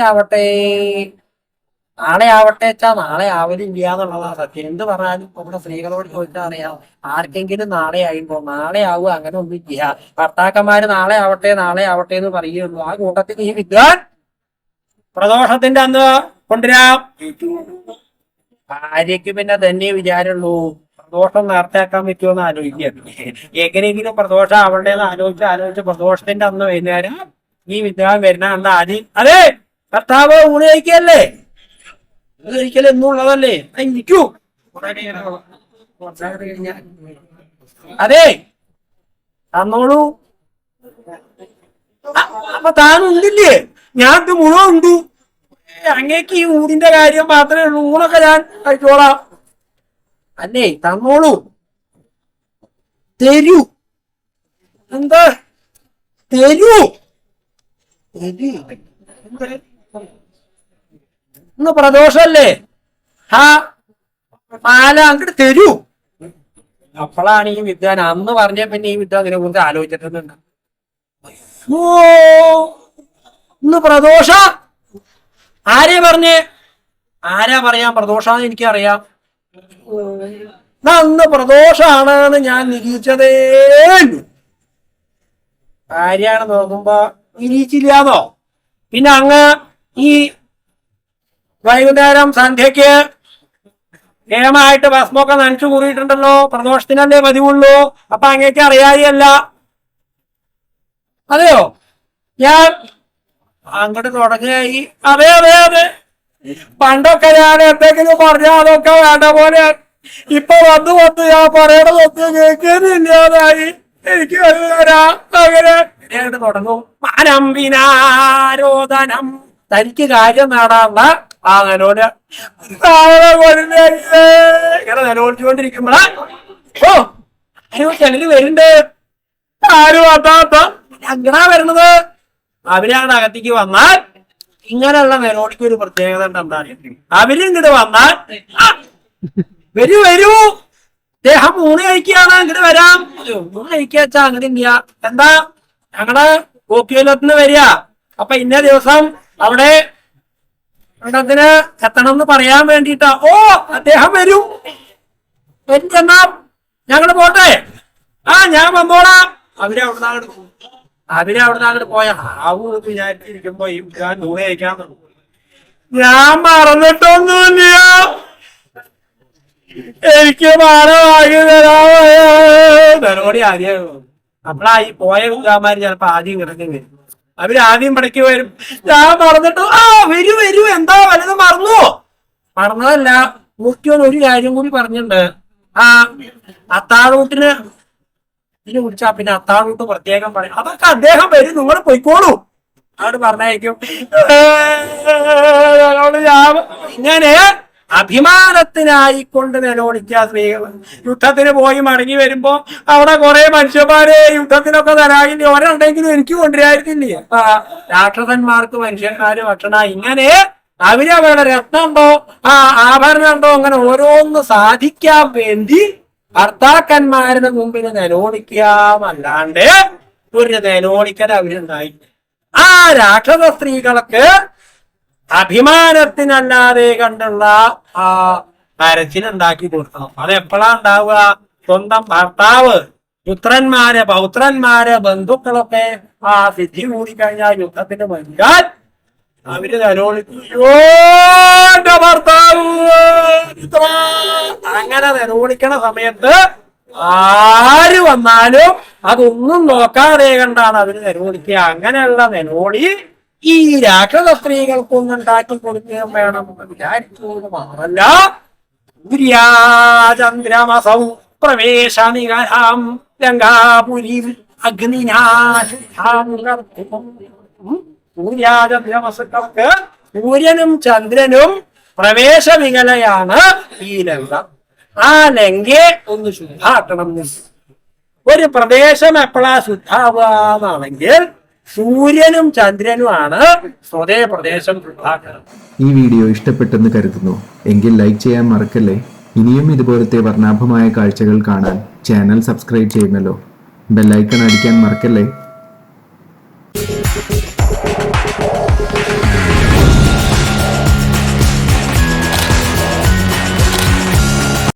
ആവട്ടെ വെച്ചാ നാളെ ആവലില്ല എന്നുള്ളതാണ് സത്യം. എന്ത് പറഞ്ഞാലും നമ്മുടെ സ്ത്രീകളോട് ചോദിച്ചാൽ അറിയാം, ആർക്കെങ്കിലും നാളെ ആയിപ്പോ നാളെ ആവുക അങ്ങനെ ഒന്നും ഇല്ല. ഭർത്താക്കന്മാര് നാളെ ആവട്ടെ എന്ന് പറയുള്ളൂ. ആ കൂട്ടത്തിൽ ഈ വിദ്വാൻ പ്രദോഷത്തിന്റെ അന്ന് കൊണ്ടുവരാം. ഭാര്യയ്ക്ക് പിന്നെ തന്നെ വിചാരമുള്ളൂ പ്രദോഷം നേർത്തയാക്കാൻ പറ്റുമോന്ന് ആലോചിക്കുക. എങ്ങനെയെങ്കിലും പ്രദോഷം ആവണ്ടേന്ന് ആലോചിച്ച് പ്രദോഷത്തിന്റെ അന്ന് വൈകുന്നേരം ഈ വിദ്വാൻ വരുന്ന അന്ന് ആദ്യം അതെ ഭർത്താവ് ഊണ് കഴിക്കല്ലേ? കഴിക്കൽ എന്നുള്ളതല്ലേ? ഇരിക്കൂ. അതെ, തന്നോളൂ. അപ്പൊ താനുണ്ടില്ലേ? ഞാൻ ഇത് മുഴുവൻ ഉണ്ട്. അങ്ങേക്ക് ഈ ഊടിന്റെ കാര്യം മാത്രമേ ഉള്ളൂ. ഊണൊക്കെ ഞാൻ കഴിച്ചോളാം. അല്ലേ, തന്നോളൂ. തരൂ. എന്താ തരൂ? ഇന്ന് പ്രദോഷല്ലേ? മാല അങ്ങോട്ട് തരൂ. അപ്പോഴാണ് ഈ വിദ്വാൻ അന്ന് പറഞ്ഞ പിന്നെ ഈ വിദ്വാൻ അതിനെ കുറിച്ച് ആലോചിച്ചിട്ടുണ്ട്. ഇന്ന് പ്രദോഷ ആരാ പറയാം പ്രദോഷാന്ന് എനിക്കറിയാം. അന്ന് പ്രദോഷാണെന്ന് ഞാൻ നിരീക്ഷിച്ചതേ. ഭാര്യയാണ് നോക്കുമ്പോ നിരീക്ഷിച്ചില്ലാന്നോ? പിന്നെ അങ്ങ് ഈ വൈകുന്നേരം സന്ധ്യക്ക് നിയമായിട്ട് ഭസ്മൊക്കെ നനച്ചു കൂറിയിട്ടുണ്ടല്ലോ. പ്രദോഷത്തിനല്ലേ പതിവുള്ളൂ. അപ്പൊ അങ്ങേക്ക് അറിയാതെയല്ല. അതെയോ? ഞാൻ അങ്ങോട്ട് തുടങ്ങി. അതെ, പണ്ടൊക്കെ ഞാൻ എന്തെങ്കിലും പറഞ്ഞാൽ അതൊക്കെ വേണ്ട പോലെ ഇപ്പൊ വന്ന് ഞാൻ പറയണതൊക്കെ കേൾക്കുന്നില്ലാതായി. എനിക്ക് അങ്ങനെ തുടങ്ങും. മാനം വിനാരോധനം, തനിക്ക് കാര്യം നേടാനുള്ള അങ്ങനോട് ഇങ്ങനെ നിലവിളിച്ചുകൊണ്ടിരിക്കുമ്പോഴാ ചിലര് വരുന്നുണ്ട്. ആരും അങ്ങനാ വരണത്. അവരാണ് അകത്തേക്ക് വന്നാൽ ഇങ്ങനെയുള്ള നിലവിളിക്ക് ഒരു പ്രത്യേകത ഉണ്ടെന്താണ്. അവരിങ്ങോട്ട് വന്നാൽ വരൂ ദേഹം ഊണ് കഴിക്കുകയാണ്, ഇങ്ങോട്ട് വരാം. ഊണ് കഴിക്കാച്ചാ അങ്ങനെ ഇല്ല. എന്താ ഞങ്ങള് ഗോപികുലത്തിന് വരിക, അപ്പൊ ഇന്ന ദിവസം അവിടെ അതിന് എത്തണം എന്ന് പറയാൻ വേണ്ടിട്ടാ. ഓ അദ്ദേഹം വരും, എന്നാ ഞങ്ങള് പോട്ടെ, ഞാൻ വന്നോളാം. അവരവിടുന്ന് അങ്ങോട്ട് പോയ ആവൂ വിചാരിച്ചിരിക്കുമ്പോ ഞാൻ നൂറ് കഴിക്കാൻ തുടങ്ങും. ഞാൻ മറന്നിട്ടൊന്നുമില്ല, എനിക്ക് മാനവാങ്ങി തരാമോടി ആദ്യം. അപ്പളാ ഈ പോയ കുഞ്ഞാമാര് ചിലപ്പോ ആദ്യം കിടക്കും വരും. അവരാദ്യം പടയ്ക്ക് വരും. ഞാൻ മറന്നിട്ടു. വരൂ എന്താ വലുത് മറന്നതല്ല. മുഖ്യോൻ ഒരു കാര്യം കൂടി പറഞ്ഞിട്ടുണ്ട്. അത്താഴൂട്ടിന് ഇതിന് വിളിച്ചാ പിന്നെ അത്താഴൂട്ട് പ്രത്യേകം പറയും. അതൊക്കെ അദ്ദേഹം വരും, നിങ്ങൾ പൊയ്ക്കോളൂ അവിടെ പറഞ്ഞേക്കും. ഇങ്ങനെ അഭിമാനത്തിനായിക്കൊണ്ട് നിലവിളിക്കുക സ്ത്രീകൾ. യുദ്ധത്തിന് പോയി മടങ്ങി വരുമ്പോ അവിടെ കുറെ മനുഷ്യന്മാരെ യുദ്ധത്തിനൊക്കെ തരാകില്ല, ഒരെണ്ടെങ്കിലും എനിക്ക് കൊണ്ടുവരായിരുന്നില്ലേ. രാക്ഷസന്മാർക്ക് മനുഷ്യന്മാര് ഭക്ഷണ. ഇങ്ങനെ അവരവരുടെ രത്നമുണ്ടോ ആഭരണം ഉണ്ടോ അങ്ങനെ ഓരോന്ന് സാധിക്കാൻ വേണ്ടി ഭർത്താക്കന്മാരുടെ മുമ്പിൽ നിലവിളിക്കാമല്ലാണ്ട് ഒരു നിലവിളിക്കൽ അവരുണ്ടായില്ല. രാക്ഷസ സ്ത്രീകൾക്ക് അഭിമാനത്തിനല്ലാതെ കണ്ടുള്ള കരച്ചിലുണ്ടാക്കി കൊടുക്കണം. അതെപ്പോഴാ ഉണ്ടാവുക? സ്വന്തം ഭർത്താവ്, പുത്രന്മാര്, പൗത്രന്മാര്, ബന്ധുക്കളൊക്കെ സിദ്ധി കൂടിക്കഴിഞ്ഞാൽ യുദ്ധത്തിന് വരികാൻ അവര് നിലവിളിക്കോ എന്റെ ഭർത്താവ്. അങ്ങനെ നിലവിളിക്കണ സമയത്ത് ആര് വന്നാലും അതൊന്നും നോക്കാതെ കണ്ടാണ് അവര് നിലവിളിക്കുക. അങ്ങനെയുള്ള നിലവിളി ഈ രാക്ഷസ സ്ത്രീകൾക്കൊന്നും ഉണ്ടാക്കി കൊടുക്കുകയും വേണം എന്ന് വിചാരിച്ചത് മാത്രമല്ല, സൂര്യാചന്ദ്രമസൗ പ്രവേശനികരാം ലങ്കാപുരി സൂര്യാചന്ദ്രമസക്കൾക്ക് സൂര്യനും ചന്ദ്രനും പ്രവേശവികലയാണ് ഈ ലങ്ക. ആ ലങ്കയെ ഒന്ന് ശുദ്ധാക്കണം. ഒരു പ്രദേശം എപ്പോഴാ ശുദ്ധാവാണെങ്കിൽ സൂര്യനും ചന്ദ്രനുമാണ് സ്വതേ പ്രദേശം ശുദ്ധാക്കണം. ഈ വീഡിയോ ഇഷ്ടപ്പെട്ടെന്ന് കരുതുന്നു. എങ്കിൽ ലൈക്ക് ചെയ്യാൻ മറക്കല്ലേ. ഇനിയും ഇതുപോലത്തെ വർണ്ണാഭമായ കാഴ്ചകൾ കാണാൻ ചാനൽ സബ്സ്ക്രൈബ് ചെയ്യുമല്ലോ. ബെല്ലൈക്കൺ അടിക്കാൻ മറക്കല്ലേ.